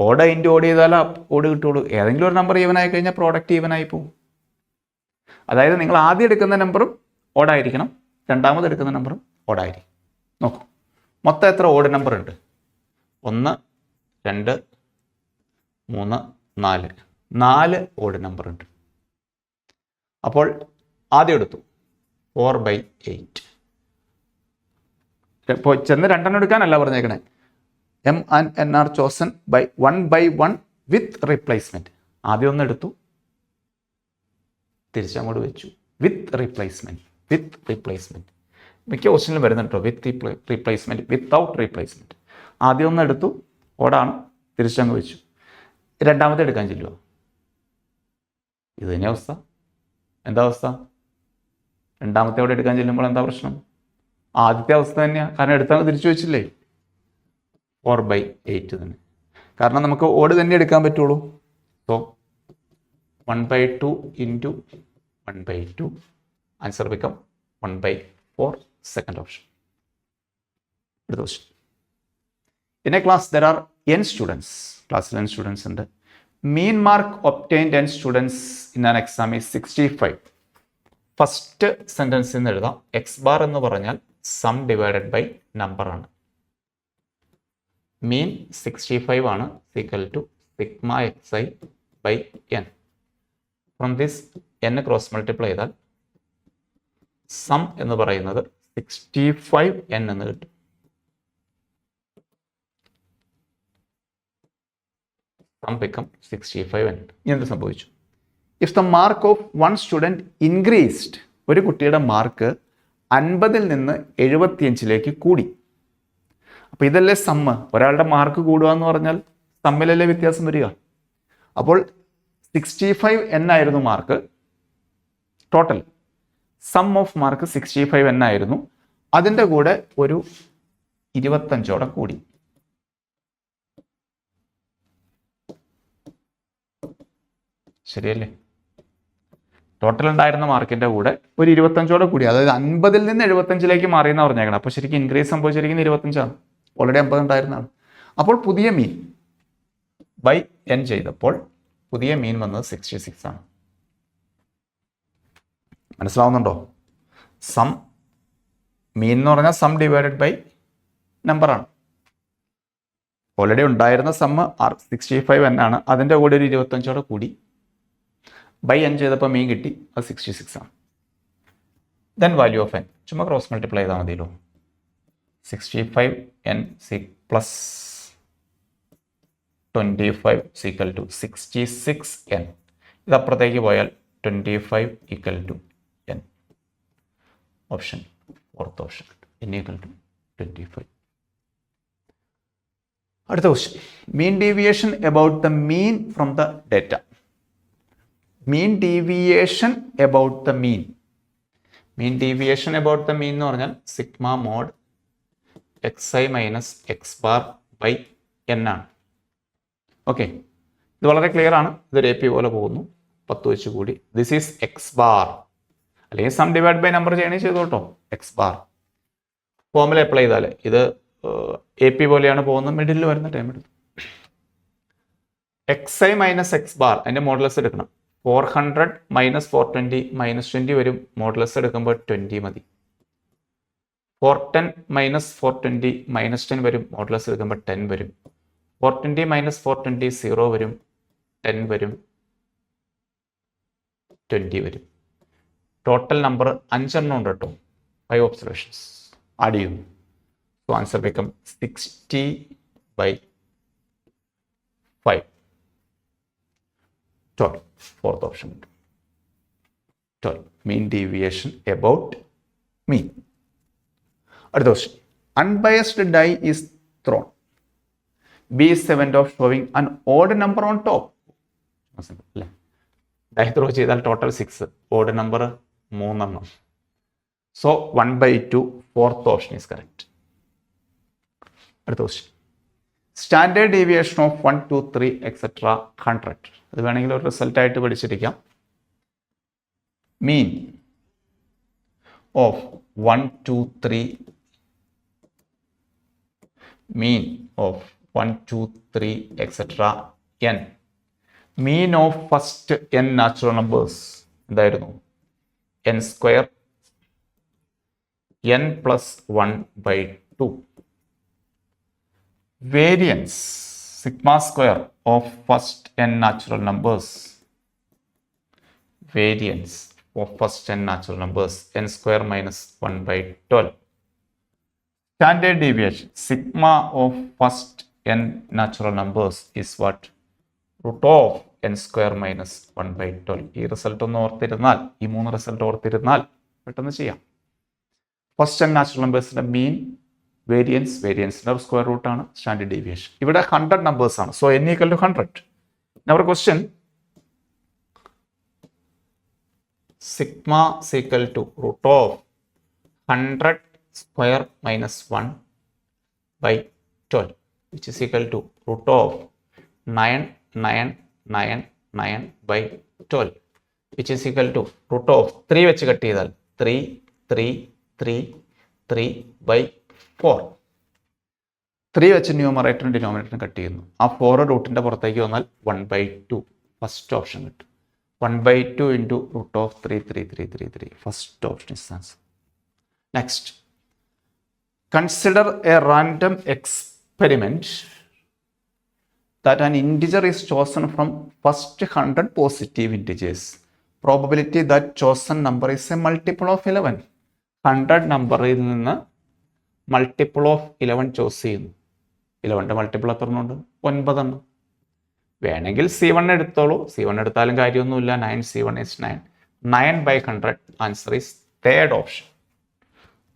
ഓഡ് ഇൻറ്റു ഓഡ് ചെയ്താൽ ഓഡ് കിട്ടുള്ളൂ. ഏതെങ്കിലും ഒരു നമ്പർ ഈവൻ ആയി കഴിഞ്ഞാൽ പ്രോഡക്റ്റ് ഈവൻ ആയി പോകും. അതായത് നിങ്ങൾ ആദ്യം എടുക്കുന്ന നമ്പറും ഓടായിരിക്കണം, രണ്ടാമത് എടുക്കുന്ന നമ്പറും ഓടായിരിക്കും. നോക്കൂ, മൊത്തം എത്ര ഓഡ് നമ്പർ ഉണ്ട്? 1, 2, 3, 4 ഓഡ് നമ്പർ ഉണ്ട്. അപ്പോൾ ആദ്യം എടുത്തു 4/8. ഇപ്പോൾ ചെന്ന് 2 എണ്ണം എടുക്കാനല്ല പറഞ്ഞേക്കണേ. M and N are chosen by 1 by 1 with replacement. ആദ്യം ഒന്ന് എടുത്തു, തിരിച്ചങ്ങോട്ട് വെച്ചു, വിത്ത് റീപ്ലേസ്മെൻറ്റ്. മിക്ക ക്വസ്റ്റ്യനിലും വരുന്നുണ്ട് കേട്ടോ, വിത്ത് റീപ്ലേസ്മെൻറ്റ്, വിത്തൗട്ട് റീപ്ലേസ്മെൻറ്റ്. ആദ്യം ഒന്ന് എടുത്തു, ഓടാണ്, തിരിച്ചങ്ങ് വെച്ചു. രണ്ടാമത്തെ എടുക്കാൻ ചെല്ലുക, ഇത് തന്നെ അവസ്ഥ. എന്താ അവസ്ഥ? രണ്ടാമത്തെ അവിടെ എടുക്കാൻ ചെല്ലുമ്പോൾ എന്താ പ്രശ്നം? ആദ്യത്തെ അവസ്ഥ തന്നെയാണ്, കാരണം എടുത്താൽ തിരിച്ചു വെച്ചില്ലേ. 4/8 തന്നെ, കാരണം നമുക്ക് ഓട് തന്നെ എടുക്കാൻ പറ്റുള്ളൂ. So 1/2 into 1/2, answer become 1/4, second option. അടുത്ത question. In a class there are n students, ക്ലാസ്സിൽ n സ്റ്റുഡൻസ് ഉണ്ട്. Mean mark obtained n students in an exam is 65. First സെൻറ്റൻസിൽ നിന്ന് എഴുതാം, എക്സ് ബാർ എന്ന് പറഞ്ഞാൽ സം ഡിവൈഡഡ് ബൈ നമ്പർ ആണ്. Mean 65 ആണ്, equal to sigma xi by n. From this n cross multiply ചെയ്താൽ സം എന്ന് പറയുന്നത് 65n എന്ന് കിട്ടും. Sum become 65n. എന്ത് സംഭവിച്ചു? If the mark of 1 student increased, ഒരു കുട്ടിയുടെ മാർക്ക് 50 നിന്ന് 75 കൂടി. അപ്പോൾ ഇതല്ലേ സമ്മ്. ഒരാളുടെ മാർക്ക് കൂടുക എന്ന് പറഞ്ഞാൽ സമ്മിലല്ലേ വ്യത്യാസം വരിക. അപ്പോൾ 65N ആയിരുന്നു mark total. Sum of mark 65N ആയിരുന്നു. അതിൻ്റെ കൂടെ ഒരു 25 കൂടി. ശരിയല്ലേ? ടോട്ടൽ ഉണ്ടായിരുന്ന മാർക്കിന്റെ കൂടെ ഒരു 25 കൂടി, അതായത് 50-ൽ നിന്ന് 75-ലേക്ക് മാറിയെന്ന് പറഞ്ഞേക്കണം. അപ്പോൾ ശരിക്കും ഇൻക്രീസ് സംഭവിച്ചിരിക്കുന്നത് 25ആണ്. ഓൾറെഡി 50 ഉണ്ടായിരുന്നതാണ്. അപ്പോൾ പുതിയ മീൻ ബൈ n ചെയ്തപ്പോൾ പുതിയ മീൻ വന്നത് 66 ആണ്. മനസ്സിലാവുന്നുണ്ടോ? സം മീൻ എന്ന് പറഞ്ഞാൽ സം ഡിവൈഡഡ് ബൈ നമ്പറാണ്. ഓൾറെഡി ഉണ്ടായിരുന്ന സമ്മ് 65N ആണ്. അതിൻ്റെ കൂടെ ഒരു 25 കൂടി ബൈ n ചെയ്തപ്പോൾ മീൻ കിട്ടി, അത് 66 ആണ്. ദെൻ വാല്യൂ ഓഫ് n ചുമ്മാ ക്രോസ് മൾട്ടിപ്ലൈ ചെയ്താൽ മതിയല്ലോ. 65N plus 25 equal to 66N. ഇത് അപ്പുറത്തേക്ക് പോയാൽ 25 equal to n. Option fourth option n equal to 25. അടുത്ത question, mean deviation about the mean from the data. Mean deviation about the mean. Mean deviation about the mean എന്ന് പറഞ്ഞാൽ sigma mod xi minus X bar by n ആണ്. Okay, ഇത് വളരെ clear ആണ്. ഇതൊരു AP പോലെ പോകുന്നു. 10 വെച്ച് കൂടി. ദിസ് ഈസ് എക്സ് ബാർ, അല്ലെങ്കിൽ സം ഡിവൈഡ് ബൈ നമ്പർ ചെയ്യണമെങ്കിൽ ചെയ്തോട്ടോ. എക്സ് ബാർ ഫോമിൽ അപ്ലൈ ചെയ്താൽ ഇത് AP പോലെയാണ് പോകുന്നത്. മിഡിലിൽ വരുന്ന ടൈം എടുത്തു. xi മൈനസ് എക്സ് ബാർ അതിൻ്റെ മോഡുലസ് എടുക്കണം. 400 മൈനസ് 420 മൈനസ് 20 വരും. മോഡുലസ് എടുക്കുമ്പോൾ 20 മതി. 410 മൈനസ് 420 മൈനസ് 10 വരും. മോഡുലസ് എടുക്കുമ്പോൾ 10 വരും. 420 മൈനസ് 420 0 വരും. 10 വരും. 20 വരും. ടോട്ടൽ നമ്പർ 5 എണ്ണം ഉണ്ട് കേട്ടോ. 5 ഒബ്സർവേഷൻസ് ആഡ് ചെയ്യുന്നു. So answer become 60/5. 12. Fourth option. 12. Mean deviation about mean. അടുത്ത question, unbiased die is thrown. B is the event of showing an odd number on top. അല്ലേ? ഡൈ ത്രോ ചെയ്താൽ total 6, odd number 3. So 1/2. Fourth option is correct. അടുത്ത question, standard deviation of 1, 2, 3 etcetera 100. അത് വേണമെങ്കിൽ ഒരു result ആയിട്ട് പഠിച്ചിരിക്കാം. Mean of 1, 2, 3 mean of 1, 2, 3 etcetera n. Mean of first n natural numbers എന്തായിരുന്നു? n² n plus 1/2. Variance sigma square of first n natural numbers. Variance of first n natural numbers n² minus 1/12. Standard deviation sigma of first n natural numbers is what? Root of n² minus 1/12. ഈ result ഒന്ന് ഓർത്തിരുന്നാൽ, ഈ 3 result ഓർത്തിരുന്നാൽ പെട്ടെന്ന് ചെയ്യാം. First n natural നമ്പേഴ്സിന്റെ mean, വേരിയൻസിന്റെ square root ആണ് standard deviation. ഇവിടെ 100 നമ്പേഴ്സ് ആണ്. So n equal to 100. Our question, sigma equal to root of 100 square minus 1/12 which is equal to root of 9999/12 which is equal to root of 3 വെച്ച് cut ചെയ്താൽ 3 3 3 3/4. 3 വെച്ച് ന്യൂമറേറ്ററും ഡിനോമിനേറ്ററും cut ചെയ്യുന്നു. ആ 4 റൂട്ടിൻ്റെ പുറത്തേക്ക് വന്നാൽ 1/2. ഫസ്റ്റ് ഓപ്ഷൻ കിട്ടും. 1/2 into root of 3 3 3 3 3. First option is answer. Next, consider a random experiment that an integer is chosen from first 100 positive integers. Probability that chosen number is a multiple of 11. 100 നമ്പറിൽ നിന്ന് multiple of 11 chose ചെയ്യുന്നു. 11ന്റെ multiple എത്ര ഉണ്ട്? 9. വേണമെങ്കിൽ C1 എടുത്തോളൂ. C1 എടുത്താലും കാര്യമൊന്നുമില്ല. 9C1 is 9. 9/100. Answer is third option.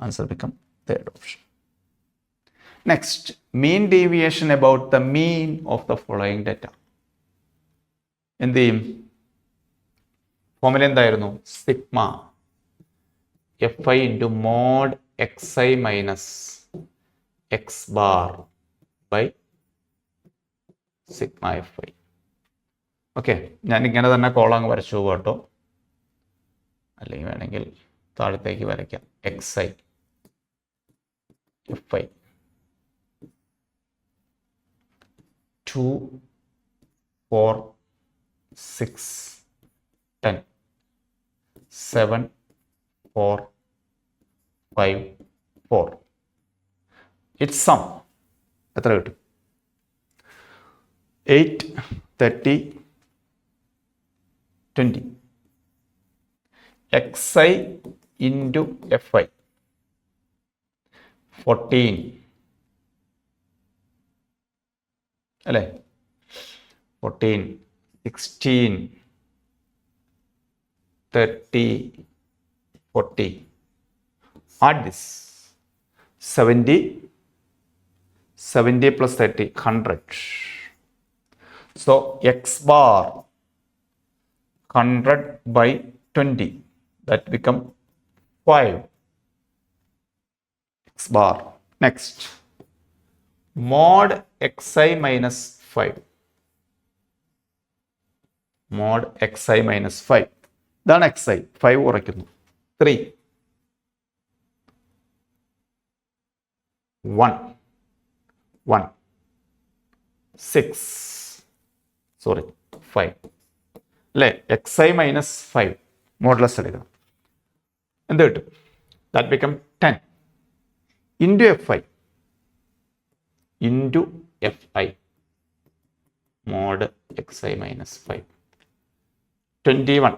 Answer become third option. Next, mean deviation about the mean of the following data. എന്ത് ചെയ്യും? ഫോമുല എന്തായിരുന്നു? Sigma F i into mod x I minus X bar by sigma F i. Okay, ഞാൻ ഇങ്ങനെ തന്നെ കോളങ്ങ് വരച്ചു പോകും കേട്ടോ, അല്ലെങ്കിൽ വേണമെങ്കിൽ താഴത്തേക്ക് വരയ്ക്കാം. X i f i 2 4 6 10 7 4 5 4. It's sum എത്ര കിട്ടും? 8 30 20. X i into f i 14 അല്ലേ? 14 16 30 40. Add this 70 plus 30 100. So x bar 100 by 20, that become 5 x bar. Next, mod xi minus 5. Mod xi minus 5. ഇതാണ് xi. 5 കുറയ്ക്കുന്നു. 3 1 1 6 സോറി 5 അല്ലേ? xi minus 5 modulus എടുക്കണം. എന്ത് കിട്ടും? That become 10 into f i into f i mod xi minus 5 21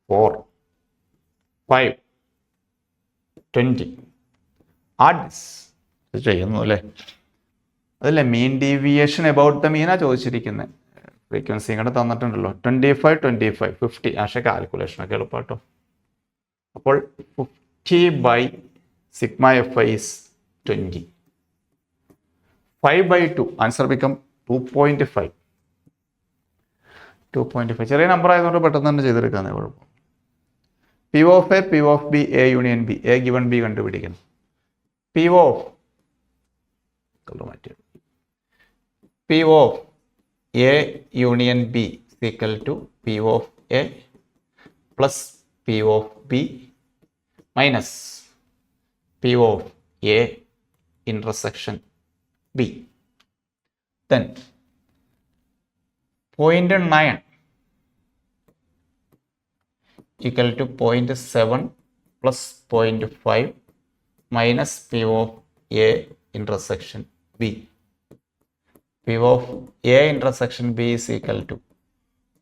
4 5 20. Add this. ഇത് ചെയ്യുന്നു അല്ലേ? അതല്ലേ മീൻ ഡീവിയേഷൻ എബൌട്ട് ദ മീനാ ചോദിച്ചിരിക്കുന്നത്. ഫ്രീക്വൻസി ഇങ്ങോട്ട് തന്നിട്ടുണ്ടല്ലോ. 25 25 50. പക്ഷേ കാൽക്കുലേഷനൊക്കെ എളുപ്പമാട്ടോ. അപ്പോൾ 50 by sigma F I is 20. 5 by 2. Answer become 2.5. 2.5 ചെറിയ നമ്പർ ആയതുകൊണ്ട് പെട്ടെന്ന് തന്നെ ചെയ്തെടുക്കാന്നേ കുഴപ്പം. P of A P of B A union B A given B കണ്ടുപിടിക്കണം. P of A union B equal to P of A plus P of B minus P of A intersection B. Then 0.9 equal to 0.7 plus 0.5 minus P of A intersection B. P of A intersection B is equal to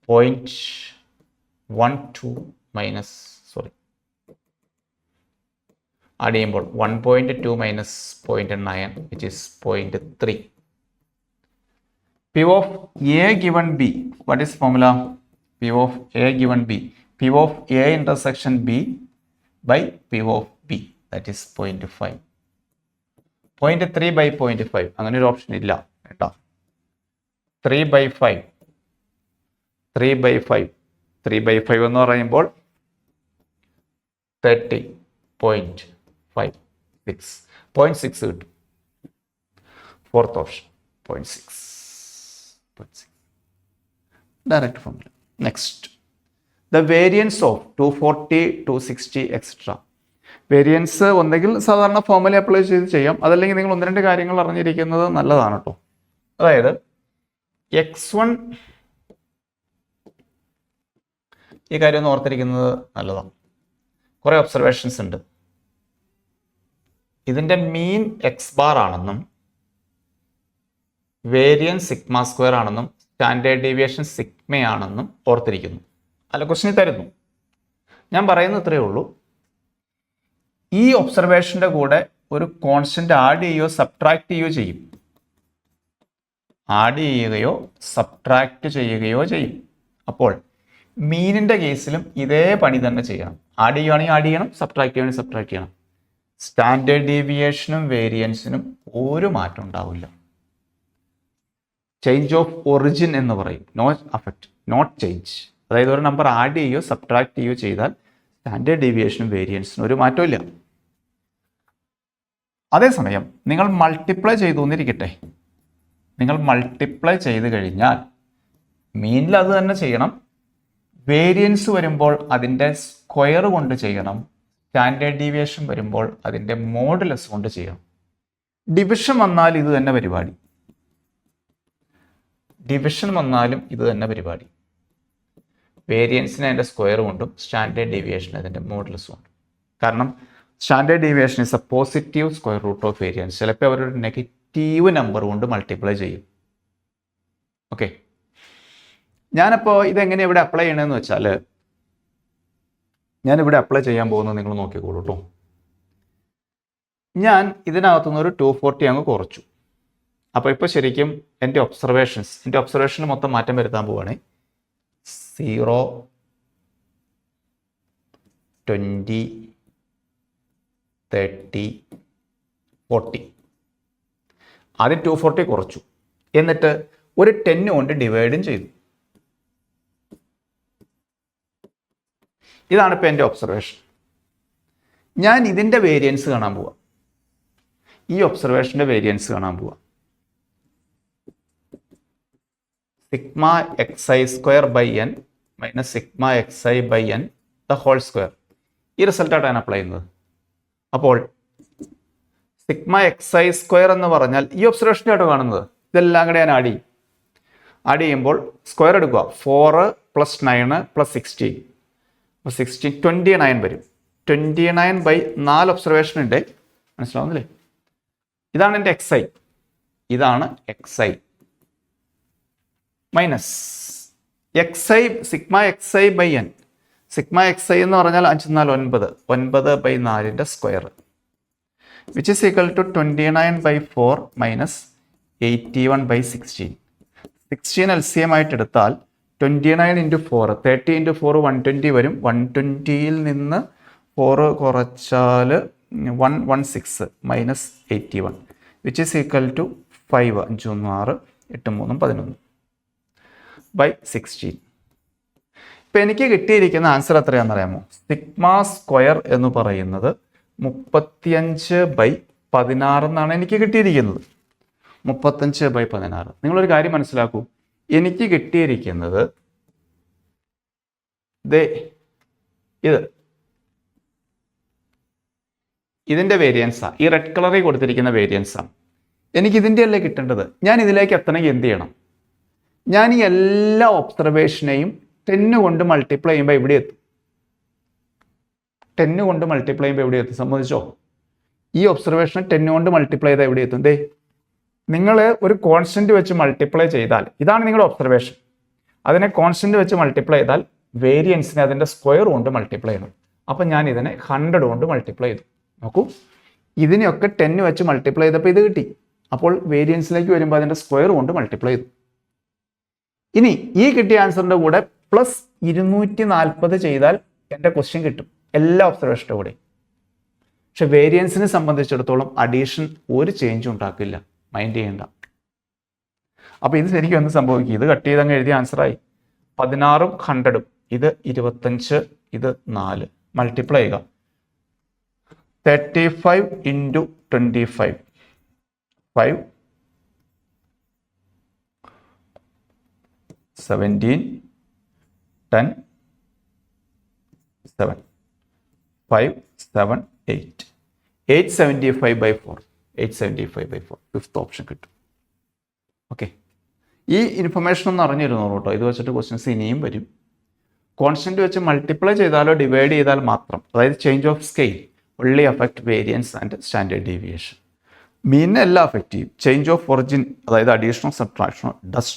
0.12 minus, add ചെയ്യുമ്പോൾ 1.2 minus 0.9 which is 0.3. P of A given B, what is formula? P of A given B, P of A intersection B by P of B, that is 0.5. 0.3 by 0.5 അങ്ങനെ ഒരു option ഇല്ല കേട്ടോ. 3 by 5 എന്ന് പറയുമ്പോൾ 30.56 കിട്ടും. Fourth option 0.6. Direct formula. Next, the variance of 240, 260, etc. Variance ഒന്നെങ്കിൽ സാധാരണ formula apply ചെയ്ത് ചെയ്യാം, അതല്ലെങ്കിൽ നിങ്ങൾ ഒന്ന് രണ്ട് കാര്യങ്ങൾ അറിഞ്ഞിരിക്കുന്നത് നല്ലതാണ് കേട്ടോ. അതായത് x1 ഈ കാര്യം ഒന്ന് ഓർത്തിരിക്കുന്നത് നല്ലതാണ്. കുറേ ഒബ്സർവേഷൻസ് ഉണ്ട്. ഇതിൻ്റെ മീൻ എക്സ് ബാർ ആണെന്നും വേരിയൻസ് സിഗ്മ സ്ക്വയർ ആണെന്നും സ്റ്റാൻഡേർഡ് ഡീവിയേഷൻ സിഗ്മയാണെന്നും ഓർത്തിരിക്കുന്നു. അല്ല, ക്വസ്റ്റ്യൻ തരുന്നു. ഞാൻ പറയുന്നത് ഇത്രയേ ഉള്ളൂ. ഈ ഒബ്സർവേഷൻ്റെ കൂടെ ഒരു കോൺസ്റ്റന്റ് ആഡ് ചെയ്യുകയോ സബ്ട്രാക്ട് ചെയ്യുകയോ ചെയ്യും. ആഡ് ചെയ്യുകയോ സബ്ട്രാക്ട് ചെയ്യുകയോ ചെയ്യും. അപ്പോൾ മീനിൻ്റെ കേസിലും ഇതേ പണി തന്നെ ചെയ്യണം. ആഡ് ചെയ്യുകയാണെങ്കിൽ ആഡ് ചെയ്യണം, സബ്ട്രാക്ട് ചെയ്യുകയാണെങ്കിൽ സബ്ട്രാക്ട് ചെയ്യണം. സ്റ്റാൻഡേർഡ് ഡീവിയേഷനും വേരിയൻസിനും ഒരു മാറ്റം ഉണ്ടാവില്ല. ചേഞ്ച് ഓഫ് ഒറിജിൻ എന്ന് പറയും. No effect, not change. അതായത് ഒരു നമ്പർ ആഡ് ചെയ്യുകയോ സബ്ട്രാക്ട് ചെയ്യുകയോ ചെയ്താൽ സ്റ്റാൻഡേർഡ് ഡീവിയേഷനും വേരിയൻസിനും ഒരു മാറ്റമില്ല. അതേസമയം നിങ്ങൾ മൾട്ടിപ്ലൈ ചെയ്തു എന്നിരിക്കട്ടെ, നിങ്ങൾ മൾട്ടിപ്ലൈ ചെയ്ത് കഴിഞ്ഞാൽ മീനിൽ അത് തന്നെ ചെയ്യണം, വേരിയൻസ് വരുമ്പോൾ അതിൻ്റെ സ്ക്വയർ കൊണ്ട് ചെയ്യണം, സ്റ്റാൻഡേർഡ് ഡീവിയേഷൻ വരുമ്പോൾ അതിൻ്റെ മോഡുലസ് കൊണ്ട് ചെയ്യണം. ഡിവിഷൻ വന്നാൽ ഇത് തന്നെ പരിപാടി, ഡിവിഷൻ വന്നാലും ഇത് തന്നെ പരിപാടി. വേരിയൻസിന് അതിൻ്റെ സ്ക്വയർ കൊണ്ടും സ്റ്റാൻഡേർഡ് ഡീവിയേഷൻ അതിൻ്റെ മോഡുലസ് കൊണ്ടും. കാരണം standard deviation is a positive square root of variance. ചിലപ്പോൾ അവരൊരു നെഗറ്റീവ് നമ്പർ കൊണ്ട് മൾട്ടിപ്ലൈ ചെയ്യും. ഓക്കെ, ഞാനപ്പോൾ ഇതെങ്ങനെ ഇവിടെ അപ്ലൈ ചെയ്യണമെന്ന് വെച്ചാൽ, ഞാനിവിടെ അപ്ലൈ ചെയ്യാൻ പോകുന്നത് നിങ്ങൾ നോക്കിക്കോളൂ കേട്ടോ. ഞാൻ ഇതിനകത്തുനിന്ന് ഒരു 240 അങ്ങ് കുറച്ചു. അപ്പോൾ ഇപ്പോൾ ശരിക്കും എൻ്റെ ഒബ്സർവേഷന് മൊത്തം മാറ്റം വരുത്താൻ പോവുകയാണ്. 0, 20, 30, 40. ആദ്യം 240 കുറച്ചു, എന്നിട്ട് ഒരു 10 കൊണ്ട് ഡിവൈഡും ചെയ്തു. ഇതാണ് ഇപ്പോൾ എൻ്റെ ഒബ്സർവേഷൻ. ഞാൻ ഇതിൻ്റെ വേരിയൻസ് കാണാൻ പോവാം, ഈ ഒബ്സർവേഷൻ്റെ വേരിയൻസ് കാണാൻ പോവാം. Sigma xi square by n minus sigma xi by n the whole square. ഈ റിസൾട്ടായിട്ടാണ് അപ്ലൈ ചെയ്യുന്നത്. അപ്പോൾ സിഗ്മ xi സ്ക്വയർ എന്ന് പറഞ്ഞാൽ ഈ ഒബ്സർവേഷനായിട്ട് കാണുന്നത്, ഇതെല്ലാം കൂടെ ഞാൻ ആഡ് ചെയ്യുമ്പോൾ സ്ക്വയർ എടുക്കുക. 4 + 9 + 16, അപ്പോൾ 16 29 വരും. 29 ബൈ 4 ഒബ്സർവേഷൻ ഉണ്ട്, മനസ്സിലാവുന്നില്ലേ? ഇതാണ് എൻ്റെ xi, ഇതാണ് xi minus xi sigma xi by n. Sigma xi എന്ന് പറഞ്ഞാൽ 5 4 9, 9 ബൈ 4ൻ്റെ square, which is equal to 29 by 4 minus 81 by 16. 16 LCM ആയിട്ട് എടുത്താൽ 29 ഇൻറ്റു 4, 30 ഇൻറ്റു 4 120 വരും. 120ൽ നിന്ന് 4 കുറച്ചാൽ 116 minus 81, which is equal to 5, 5 1 6, 8 3 11 by 16. ഇപ്പം എനിക്ക് കിട്ടിയിരിക്കുന്ന ആൻസർ എത്രയാണെന്ന് അറിയാമോ? സിഗ്മ സ്ക്വയർ എന്ന് പറയുന്നത് 35 ബൈ 16 എന്നാണ് എനിക്ക് കിട്ടിയിരിക്കുന്നത്. 35 ബൈ 16. നിങ്ങളൊരു കാര്യം മനസ്സിലാക്കൂ, എനിക്ക് കിട്ടിയിരിക്കുന്നത് ഇതിൻ്റെ വേരിയൻസാണ്, ഈ റെഡ് കളറിൽ കൊടുത്തിരിക്കുന്ന വേരിയൻസാണ്. എനിക്ക് ഇതിൻ്റെ അല്ലേ കിട്ടേണ്ടത്. ഞാൻ ഇതിലേക്ക് എത്തണമെങ്കിൽ എന്ത് ചെയ്യണം? ഞാൻ ഈ എല്ലാ ഒബ്സർവേഷനെയും 10 കൊണ്ട് മൾട്ടിപ്ലൈ ചെയ്യുമ്പോൾ എവിടെ എത്തും? 10 കൊണ്ട് മൾട്ടിപ്ലൈ ചെയ്യുമ്പോൾ എവിടെ എത്തും? സമ്മതിച്ചോ? ഈ ഒബ്സർവേഷനെ 10 കൊണ്ട് മൾട്ടിപ്ലൈ ചെയ്താൽ എവിടെ എത്തും? നിങ്ങൾ ഒരു കോൺസ്റ്റന്റ് വെച്ച് മൾട്ടിപ്ലൈ ചെയ്താൽ, ഇതാണ് നിങ്ങളുടെ ഒബ്സർവേഷൻ, അതിനെ കോൺസ്റ്റന്റ് വെച്ച് മൾട്ടിപ്ലൈ ചെയ്താൽ വേരിയൻസിനെ അതിൻ്റെ സ്ക്വയർ കൊണ്ട് മൾട്ടിപ്ലൈ ചെയ്യണം. അപ്പം ഞാൻ ഇതിനെ 100 കൊണ്ട് മൾട്ടിപ്ലൈ ചെയ്തു. നോക്കൂ, ഇതിനെയൊക്കെ 10 വെച്ച് മൾട്ടിപ്ലൈ ചെയ്തപ്പോൾ ഇത് കിട്ടി. അപ്പോൾ വേരിയൻസിലേക്ക് വരുമ്പോൾ അതിൻ്റെ സ്ക്വയർ കൊണ്ട് മൾട്ടിപ്ലൈ ചെയ്തു. ഇനി ഈ കിട്ടിയ ആൻസറിൻ്റെ കൂടെ പ്ലസ് 240 ചെയ്താൽ എൻ്റെ ക്വസ്റ്റ്യൻ കിട്ടും, എല്ലാ ഒബ്സർവേഷൻ്റെ കൂടെ. പക്ഷെ വേരിയൻസിനെ സംബന്ധിച്ചിടത്തോളം അഡീഷൻ ഒരു ചേഞ്ചും ഉണ്ടാക്കില്ല, മൈൻഡ് ചെയ്യണ്ട. അപ്പോൾ ഇത് ശരിക്കും എന്ത് സംഭവിക്കും? ഇത് കട്ട് ചെയ്തങ്ങ് എഴുതിയ ആൻസറായി. 16ഉം 100ഉം, ഇത് 25, ഇത് 4, മൾട്ടിപ്ലൈ ചെയ്യുക. 35 into 25, 5, 17, 10, 7, 5, 7, 8, 875 by 4, 875 by 4, fifth option കിട്ടും. ഓക്കെ, ഈ ഇൻഫർമേഷൻ ഒന്ന് അറിഞ്ഞിരുന്നോളൂ കേട്ടോ. ഇത് വെച്ചിട്ട് ക്വസ്റ്റ്യൻസ് ഇനിയും വരും. കോൺസ്റ്റന്റ് വെച്ച് മൾട്ടിപ്ലൈ ചെയ്താലോ ഡിവൈഡ് ചെയ്താൽ മാത്രം, അതായത് change of scale only affect variance and standard deviation. മീനിനെ എല്ലാം അഫക്റ്റ് ചെയ്യും. ചേഞ്ച് ഓഫ് ഒറിജിൻ, അതായത് അഡീഷണോ സബ്ട്രാക്ഷനോ does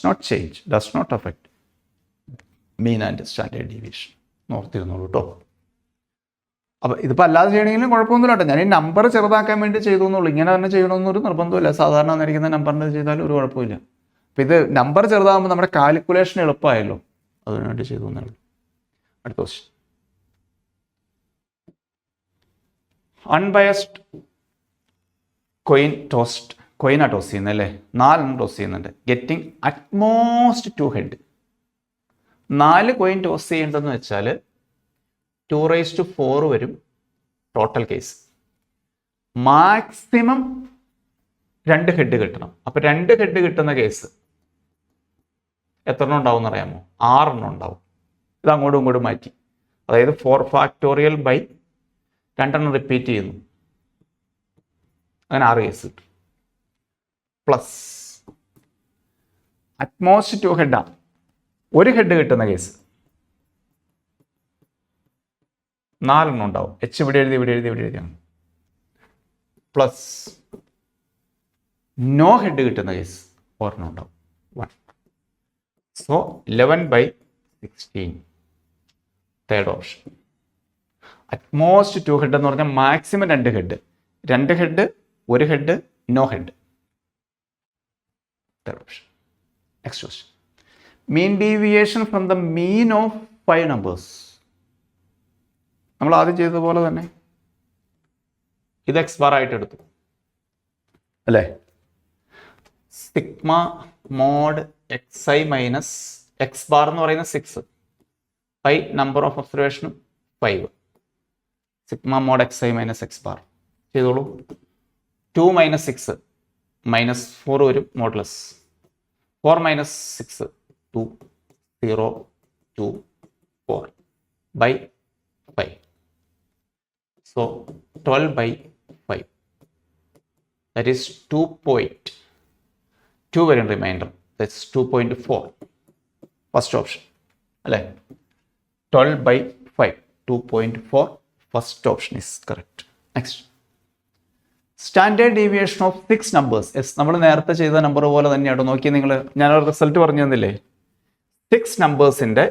not affect mean and standard deviation. ഓർത്തിരുന്നോളൂ കേട്ടോ. അപ്പോൾ ഇതിപ്പോൾ അല്ലാതെ ചെയ്യണമെങ്കിലും കുഴപ്പമൊന്നുമില്ല കേട്ടോ. ഞാൻ ഈ നമ്പർ ചെറുതാക്കാൻ വേണ്ടി ചെയ്തു എന്നുള്ളൂ. ഇങ്ങനെ തന്നെ ചെയ്യണമെന്നൊരു നിർബന്ധമില്ല. സാധാരണ വന്നിരിക്കുന്ന നമ്പറിന് ചെയ്താലും ഒരു കുഴപ്പമില്ല. അപ്പോൾ ഇത് നമ്പർ ചെറുതാകുമ്പോൾ നമ്മുടെ കാൽക്കുലേഷൻ എളുപ്പമായല്ലോ, അതിനുവേണ്ടി ചെയ്തു എന്നുള്ളൂ. അടുത്ത ക്വസ്റ്റ്യൻ. അൺബയസ്ഡ് കോയിനാണ് ടോസ് ചെയ്യുന്നത് അല്ലേ? 4 ടോസ് ചെയ്യുന്നുണ്ട്. Getting utmost 2 head. 4 coin toss ചെയ്യേണ്ടതെന്ന് വെച്ചാൽ 2⁴ വരും ടോട്ടൽ കേസ്. മാക്സിമം 2 ഹെഡ് കിട്ടണം. അപ്പോൾ 2 ഹെഡ് കിട്ടുന്ന കേസ് എത്ര എണ്ണം ഉണ്ടാവും എന്നറിയാമോ? 6 എണ്ണം ഉണ്ടാവും. ഇത് അങ്ങോട്ടും ഇങ്ങോട്ടും മാറ്റി, അതായത് 4 ഫാക്ടോറിയൽ ബൈ 2 എണ്ണം റിപ്പീറ്റ് ചെയ്യുന്നു, അങ്ങനെ 6 കേസ് കിട്ടും. പ്ലസ് അറ്റ്മോസ്റ്റ് 2 ഹെഡാണ്, 1 ഹെഡ് കിട്ടുന്ന കേസ് 4 എണ്ണം ഉണ്ടാവും. എച്ച് ഇവിടെ എഴുതിയാണ്. പ്ലസ് നോ ഹെഡ് കിട്ടുന്ന കേസ് 4 എണ്ണം ഉണ്ടാവും, 1. So 11/16 third option. At most 2 head എന്ന് പറഞ്ഞാൽ maximum 2 head, 2 head 1 head no head, third option. Next question. Mean deviation from the mean of 5 numbers. നമ്മൾ ആദ്യം ചെയ്തതുപോലെ തന്നെ ഇത് എക്സ് ബാർ ആയിട്ട് എടുത്തു അല്ലേ? Sigma mod xi minus X bar എന്ന് പറയുന്നത് 6, പൈ നമ്പർ ഓഫ് ഒബ്സർവേഷനും 5. Sigma mod xi minus X bar ചെയ്തോളൂ. 2 - 6 -4 വരും, മോഡ്ലെസ് 4 - 6 2 0 2 4 by 5. So 12/5, that is 2.2 വരും റിമൈൻഡർ, that's 2.4. ഫസ്റ്റ് ഓപ്ഷൻ അല്ലേ? 12/5 2.4, first option is correct. Next. Standard deviation of 6 numbers. നമ്മൾ നേരത്തെ ചെയ്ത നമ്പർ പോലെ തന്നെയാണ്. നോക്കി നിങ്ങൾ, ഞാൻ റിസൾട്ട് പറഞ്ഞു തന്നില്ലേ? 6 നമ്പേഴ്സിൻ്റെ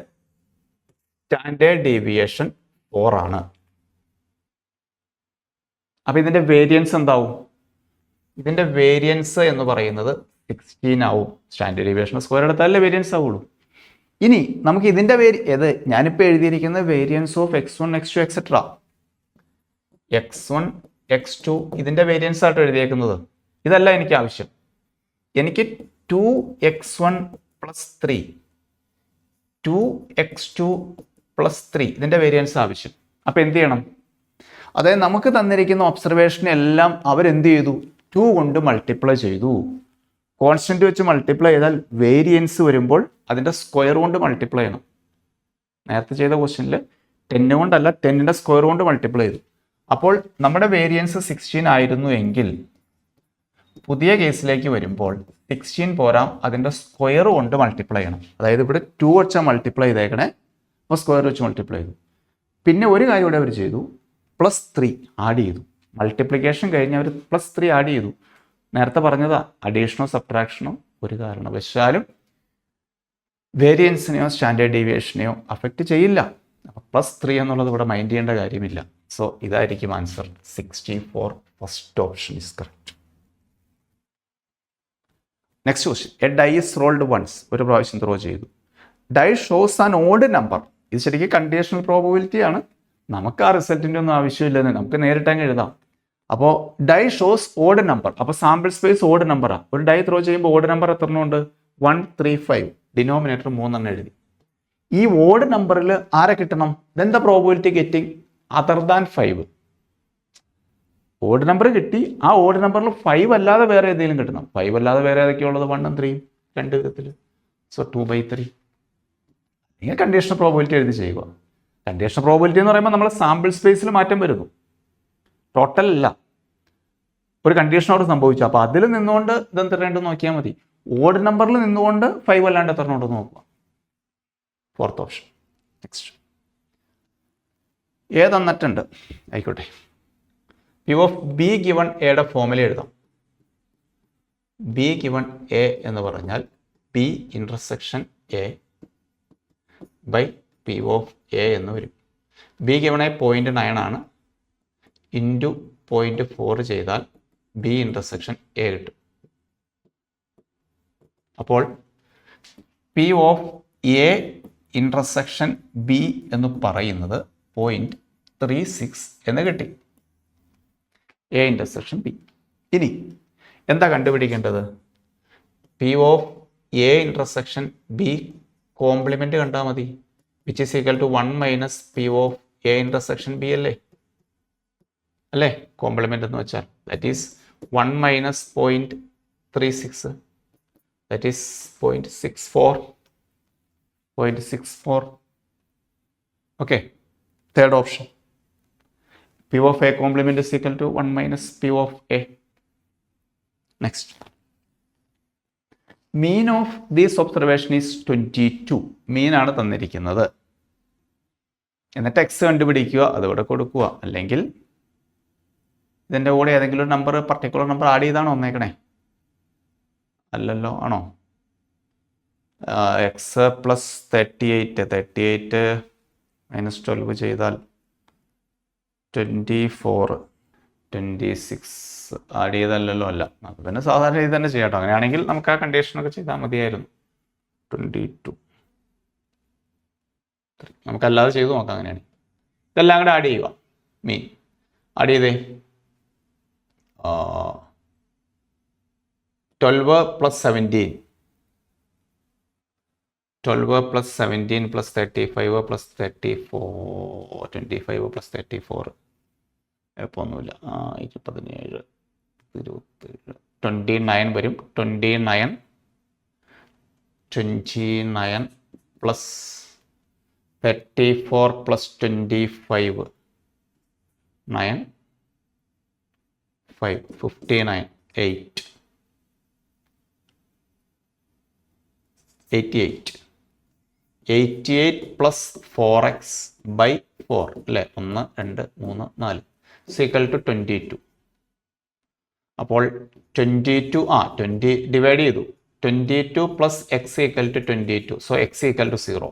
സ്റ്റാൻഡേർഡ് ഡീവിയേഷൻ 4 ആണ്. അപ്പം ഇതിൻ്റെ വേരിയൻസ് എന്താവും? ഇതിൻ്റെ വേരിയൻസ് എന്ന് പറയുന്നത് 16 ആവും. സ്റ്റാൻഡേർഡ് ഡീവിയേഷൻ സ്ക്വയർ എടുത്താലേ വേരിയൻസ് ആവുള്ളൂ. ഇനി നമുക്ക് ഇതിൻ്റെ ഏത് ഞാനിപ്പോൾ എഴുതിയിരിക്കുന്ന variance of x1 x2 etcetera, x1 x2 ഇതിൻ്റെ വേരിയൻസ് ആയിട്ട് എഴുതിയേക്കുന്നത്. ഇതല്ല എനിക്ക് ആവശ്യം. എനിക്ക് 2x1 + 3 2x2 + 3 ഇതിൻ്റെ വേരിയൻസ് ആവശ്യം. അപ്പോൾ എന്ത് ചെയ്യണം? അതായത് നമുക്ക് തന്നിരിക്കുന്ന ഒബ്സർവേഷനെല്ലാം അവരെന്ത് ചെയ്തു? 2 കൊണ്ട് മൾട്ടിപ്ലൈ ചെയ്തു. കോൺസ്റ്റന്റ് വെച്ച് മൾട്ടിപ്ലൈ ചെയ്താൽ വേരിയൻസ് വരുമ്പോൾ അതിൻ്റെ സ്ക്വയർ കൊണ്ട് മൾട്ടിപ്ലൈ ചെയ്യണം. നേരത്തെ ചെയ്ത ക്വസ്റ്റ്യനിൽ 10 കൊണ്ടല്ല, 10ന്റെ സ്ക്വയർ കൊണ്ട് മൾട്ടിപ്ലൈ ചെയ്തു. അപ്പോൾ നമ്മുടെ വേരിയൻസ് 16 ആയിരുന്നു എങ്കിൽ പുതിയ കേസിലേക്ക് വരുമ്പോൾ 16 പോരാ, അതിൻ്റെ സ്ക്വയർ കൊണ്ട് മൾട്ടിപ്ലൈ ചെയ്യണം. അതായത് ഇവിടെ 2 വെച്ചാൽ മൾട്ടിപ്ലൈ ചെയ്തേക്കണേ, അപ്പോൾ സ്ക്വയർ വെച്ച് മൾട്ടിപ്ലൈ ചെയ്തു. പിന്നെ ഒരു കാര്യം ഇവിടെ അവർ ചെയ്തു, +3 ആഡ് ചെയ്തു. മൾട്ടിപ്ലിക്കേഷൻ കഴിഞ്ഞ് അവർ +3 ആഡ് ചെയ്തു. നേരത്തെ പറഞ്ഞതാ, അഡീഷനോ സബ്ട്രാക്ഷനോ ഒരു കാരണവശാലും വേരിയൻസിനെയോ സ്റ്റാൻഡേർഡ് ഡീവിയേഷനെയോ അഫക്റ്റ് ചെയ്യില്ല. അപ്പോൾ +3 എന്നുള്ളത് ഇവിടെ മൈൻഡ് ചെയ്യേണ്ട കാര്യമില്ല. സോ ഇതായിരിക്കും answer 64. First option is correct. Next question. A die is rolled once. ഒരു പ്രാവശ്യം ത്രോ ചെയ്തു. Die shows an odd number. ഇത് ശരിക്കും കണ്ടീഷണൽ പ്രോബബിലിറ്റി ആണ്. നമുക്ക് ആ റിസൾട്ടിൻ്റെ ഒന്നും ആവശ്യമില്ലെന്ന് നമുക്ക് നേരിട്ട് അങ്ങ് എഴുതാം. അപ്പോൾ ഡൈ ഷോസ് ഓഡ് നമ്പർ. അപ്പോൾ സാമ്പിൾ സ്പേസ് ഓഡ് നമ്പറാണ്. ഒരു ഡൈ ത്രോ ചെയ്യുമ്പോൾ ഓഡ് നമ്പർ എത്ര എണ്ണം ഉണ്ട്? 1 3 5. ഡിനോമിനേറ്റർ 3 എണ്ണം എഴുതി. ഈ ഓഡ് നമ്പറിൽ ആരെ കിട്ടണം? Then the probability getting other than 5. Odd number കിട്ടി, ആ ഓഡ് നമ്പറിൽ 5 അല്ലാതെ വേറെ ഏതെങ്കിലും കിട്ടണം. 5 അല്ലാതെ വേറെ ഏതൊക്കെയുള്ളത്? 1 ഉം 3 ഉം 2 വിധത്തിൽ. സോ 2/3. നിങ്ങൾ കണ്ടീഷണൽ പ്രോബബിലിറ്റി എഴുതി ചെയ്യുക. കണ്ടീഷണൽ പ്രോബബിലിറ്റി എന്ന് പറയുമ്പോൾ നമ്മൾ സാമ്പിൾ സ്പേസിൽ മാറ്റം വരുന്നു, ടോട്ടൽ അല്ല. ഒരു കണ്ടീഷൻ അവിടെ സംഭവിച്ചു, അപ്പോൾ അതിൽ നിന്നുകൊണ്ട് ഇതെന്ത് രണ്ടും നോക്കിയാൽ മതി. ഓഡ് നമ്പറിൽ നിന്നുകൊണ്ട് 5 അല്ലാണ്ട് എത്ര ഉണ്ടെന്ന് നോക്കുക. Fourth option. നെക്സ്റ്റ്. എ തന്നിട്ടുണ്ട്, ആയിക്കോട്ടെ. P of B given എയുടെ ഫോമിൽ എഴുതാം. B given A എന്ന് പറഞ്ഞാൽ B intersection A by P of A എന്ന് വരും. B given A 0.9 ആണ്. ഇൻറ്റു 0.4 ചെയ്താൽ B intersection A കിട്ടും. അപ്പോൾ P of A intersection B എന്ന് പറയുന്നത് 0.36 എന്ന് കിട്ടി. A intersection B. ഇനി എന്താ കണ്ടുപിടിക്കേണ്ടത്? P of A intersection B complement കണ്ടാൽ മതി. Which is equal to 1 minus P of A intersection B അല്ലേ? അല്ലേ കോംപ്ലിമെൻ്റ് എന്ന് വെച്ചാൽ that is 1 minus 0.36, that is 0.64. Okay, third option P of A complement is equal to 1 minus P of A. Next, mean of these observation is 22. മീനാണ് തന്നിരിക്കുന്നത്. എന്നിട്ട് X കണ്ടുപിടിക്കുക, അതിവിടെ കൊടുക്കുക. അല്ലെങ്കിൽ ഇതിൻ്റെ കൂടെ ഏതെങ്കിലും ഒരു നമ്പർ, പർട്ടിക്കുലർ നമ്പർ ആഡ് ചെയ്താണോ വന്നേക്കണേ? അല്ലല്ലോ, ആണോ? എക്സ് പ്ലസ് 38 മൈനസ് 12 ചെയ്താൽ 24, 26 ആഡ് ചെയ്തല്ലോ. അല്ല, നമുക്ക് പിന്നെ സാധാരണ രീതി തന്നെ ചെയ്യാം കേട്ടോ. അങ്ങനെയാണെങ്കിൽ നമുക്ക് ആ കണ്ടീഷനൊക്കെ ചെയ്താൽ മതിയായിരുന്നു. 22 നമുക്കല്ലാതെ ചെയ്തു നോക്കാം. അങ്ങനെയാണ് ഇതെല്ലാം കൂടെ ആഡ് ചെയ്യുക. മീൻ ആഡ് ചെയ്തേ 12 പ്ലസ് 17 പ്ലസ് 35 പ്ലസ് 34, 25 പ്ലസ് 34 എളുപ്പമൊന്നുമില്ല. 17, 27, 29 വരും. 29 plus 34 plus 25 9 5 59 8 88 plus 4x by 4 അല്ലേ? 1 2 3 4 ഈക്വൽ ടു 22. അപ്പോൾ 22 20 ഡിവൈഡ് ചെയ്തു. 22 plus x equal to 22. So x equal to 0.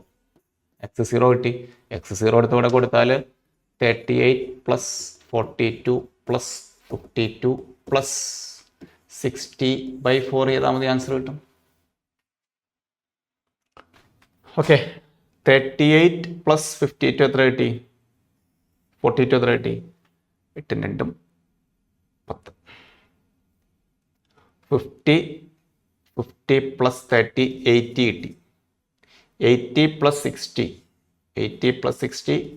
X 0 കിട്ടി. എക്സ് 0 എടുത്ത് ഇവിടെ കൊടുത്താൽ 38 പ്ലസ് 42 പ്ലസ് 52 പ്ലസ് 60 ബൈ 4 ചെയ്താൽ മതി, ആൻസർ കിട്ടും. ഓക്കെ, 38 പ്ലസ് 52 എത്ര കിട്ടി? 42 എത്ര കിട്ടി? 8 2 10. 50 പ്ലസ് 30 80 കിട്ടി. 80 പ്ലസ് 60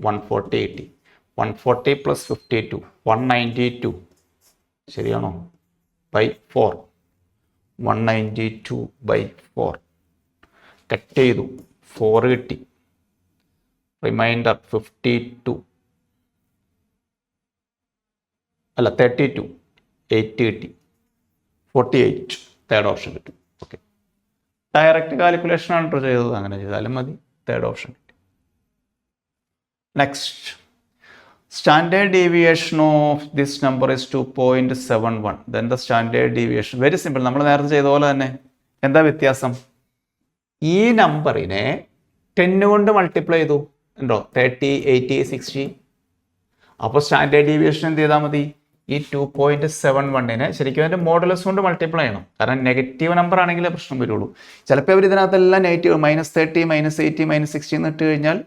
140 കിട്ടി. 140 പ്ലസ് 52 192. ശരിയാണോ? ബൈ 4 192 ബൈ 4 കട്ട് ചെയ്തു. 4 കിട്ടി. റിമൈൻഡർ 52 അല്ല 32. 8 കിട്ടി. 48. തേർഡ് ഓപ്ഷൻ കിട്ടും. ഓക്കെ, ഡയറക്റ്റ് കാൽക്കുലേഷൻ ആണ് കേട്ടോ ചെയ്തത്. അങ്ങനെ ചെയ്താലും മതി. തേർഡ് ഓപ്ഷൻ കിട്ടി. Next, standard deviation of this number is 2.71. Then the standard deviation very simple. നമ്മൾ നേരത്തെ ചെയ്ത പോലെ തന്നെ. എന്താ വ്യത്യാസം? ഈ നമ്പറിനെ 10 കൊണ്ട് മൾട്ടിപ്ലൈ ചെയ്തു ഉണ്ടോ? 30 80 60. അപ്പോൾ സ്റ്റാൻഡേർഡ് ഡീവിയേഷൻ എന്ത് ചെയ്താൽ മതി? ഈ 2.71നെ ശരിക്കും അതിൻ്റെ മോഡുലസ് കൊണ്ട് മൾട്ടിപ്ലൈ ചെയ്യണം. കാരണം നെഗറ്റീവ് നമ്പർ ആണെങ്കിലേ പ്രശ്നം വരുള്ളൂ. ചിലപ്പോൾ അവർ ഇതിനകത്തെല്ലാം നെഗറ്റീവ് -30 -80 -60 എന്ന് ഇട്ട് കഴിഞ്ഞാൽ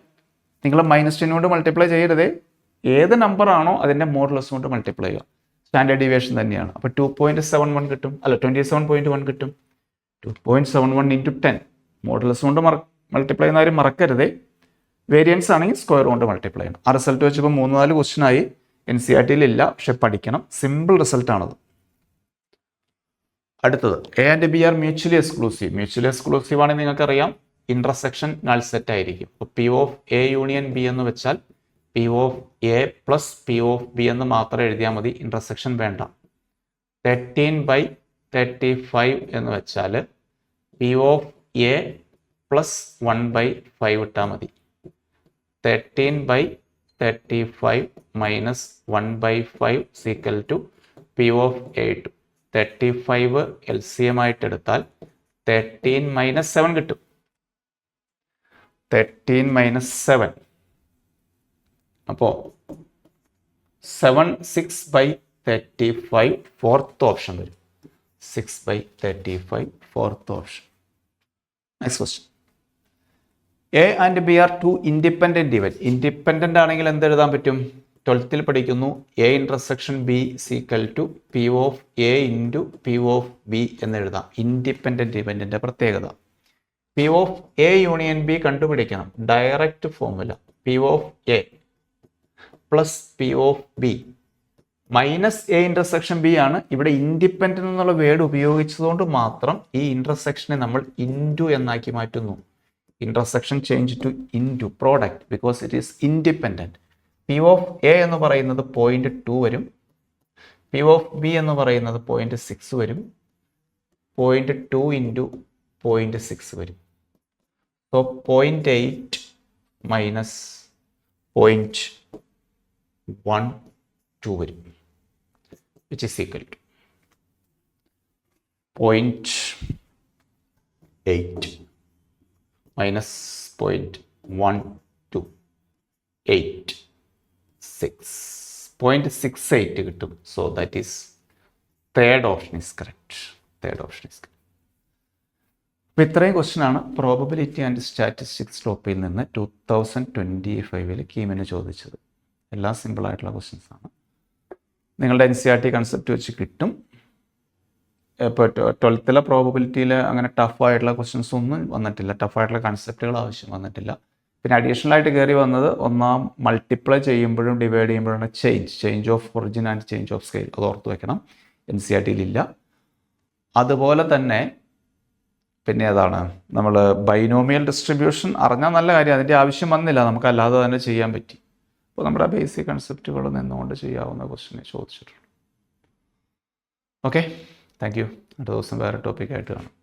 നിങ്ങൾ -10 കൊണ്ട് മൾട്ടിപ്ലൈ ചെയ്യരുതേ. ഏത് നമ്പറാണോ അതിൻ്റെ മോഡുലസ് കൊണ്ട് മൾട്ടിപ്ലൈ ചെയ്യുക. സ്റ്റാൻഡേർഡ് ഡീവിയേഷൻ തന്നെയാണ്. അപ്പോൾ 2.71 കിട്ടും. അല്ല 27.1 കിട്ടും. 2.71 × 10 മോഡുലസ് കൊണ്ട് മൾട്ടിപ്ലൈ ചെയ്യുന്ന കാര്യം മറക്കരുതേ. വേരിയൻസ് ആണെങ്കിൽ സ്ക്വയർ കൊണ്ട് മൾട്ടിപ്ലൈ ചെയ്യണം. ആ റിസൾട്ട് വെച്ചപ്പോൾ 3-4 ക്വസ്റ്റ്യൻ ആയി. NCERT-യിൽ ഇല്ല, പക്ഷെ പഠിക്കണം. സിമ്പിൾ റിസൾട്ടാണത്. അടുത്തത്, A and B R mutually exclusive. Mutually exclusive ആണെങ്കിൽ നിങ്ങൾക്കറിയാം ഇന്റർസെക്ഷൻ നൾ സെറ്റ് ആയിരിക്കും. അപ്പോൾ P of A union B എന്ന് വെച്ചാൽ P of A plus P of B എന്ന് മാത്രം എഴുതിയാൽ മതി. ഇന്റർസെക്ഷൻ വേണ്ട. 13/35 എന്ന് വെച്ചാൽ പി ഓഫ് എ പ്ലസ് 1/5 ഇട്ടാൽ മതി. 13/35 minus 1/5 equal to P of A two. 35 LCM ആയിട്ട് എടുത്താൽ 13 - 7 കിട്ടും. 13 - 7 അപ്പോൾ 7 6/35 ഫോർത്ത് ഓപ്ഷൻ വരും. 6/35 fourth option. Next question, A and B are two independent even. Independent ആണെങ്കിൽ എന്ത് എഴുതാൻ പറ്റും? 12th പഠിക്കുന്നു. A intersection B equal to P of A into P of B എന്ന് എഴുതാം. ഇൻഡിപെൻഡൻറ്റ് ഇവൻറ്റിൻ്റെ പ്രത്യേകത P of A union B കണ്ടുപിടിക്കണം. Direct formula P of A plus P of B minus A intersection B ആണ്. ഇവിടെ independent എന്നുള്ള word ഉപയോഗിച്ചതുകൊണ്ട് മാത്രം ഈ ഇന്റർസെക്ഷനെ നമ്മൾ ഇൻറ്റു എന്നാക്കി മാറ്റുന്നു. Intersection change two into product because it is independent. P of A എന്ന് പറയുന്നത് 0.2 വരും. പി ഓഫ് ബി എന്ന് പറയുന്നത് 0.6 വരും. 0.2 ഇൻറ്റു 0.6 വരും. സോ 0.8 മൈനസ് 0.12 വരും, which is equal to 0.8 minus 0.12, 8, 6, 0.68 കിട്ടും. So that is third option is correct. അപ്പോൾ ഇത്രയും ക്വസ്റ്റ്യൻ ആണ് പ്രോബബിലിറ്റി ആൻഡ് സ്റ്റാറ്റിസ്റ്റിക്സ് ടോപ്പിൽ നിന്ന് 2025 കീമിന് ചോദിച്ചത്. എല്ലാം സിമ്പിളായിട്ടുള്ള ക്വസ്റ്റ്യൻസ് ആണ്. നിങ്ങളുടെ NCERT കൺസെപ്റ്റ് വെച്ച് കിട്ടും. ഇപ്പോൾ 12th പ്രോബബിലിറ്റിയിൽ അങ്ങനെ ടഫായിട്ടുള്ള ക്വസ്റ്റ്യൻസ് ഒന്നും വന്നിട്ടില്ല, ടഫായിട്ടുള്ള കൺസെപ്റ്റുകൾ ആവശ്യം വന്നിട്ടില്ല. പിന്നെ അഡീഷണൽ ആയിട്ട് കയറി വന്നത് ഒന്നാം മൾട്ടിപ്ലൈ ചെയ്യുമ്പോഴും ഡിവൈഡ് ചെയ്യുമ്പോഴാണ് change of origin and change of scale. അത് ഓർത്ത് വെക്കണം, NCERTയിലില്ല. അതുപോലെ തന്നെ പിന്നെ ഏതാണ് നമ്മൾ ബൈനോമിയൽ ഡിസ്ട്രിബ്യൂഷൻ അറിഞ്ഞാൽ നല്ല കാര്യം, അതിൻ്റെ ആവശ്യം വന്നില്ല, നമുക്ക് അല്ലാതെ തന്നെ ചെയ്യാൻ പറ്റി. അപ്പോൾ നമ്മുടെ ബേസിക് കൺസെപ്റ്റുകൾ നിന്നുകൊണ്ട് ചെയ്യാവുന്ന ക്വസ്റ്റ്യനെ ചോദിച്ചിട്ടുള്ളൂ. Okay, thank you. അടുത്ത ദിവസം വേറെ ടോപ്പിക്കായിട്ട് കാണാം.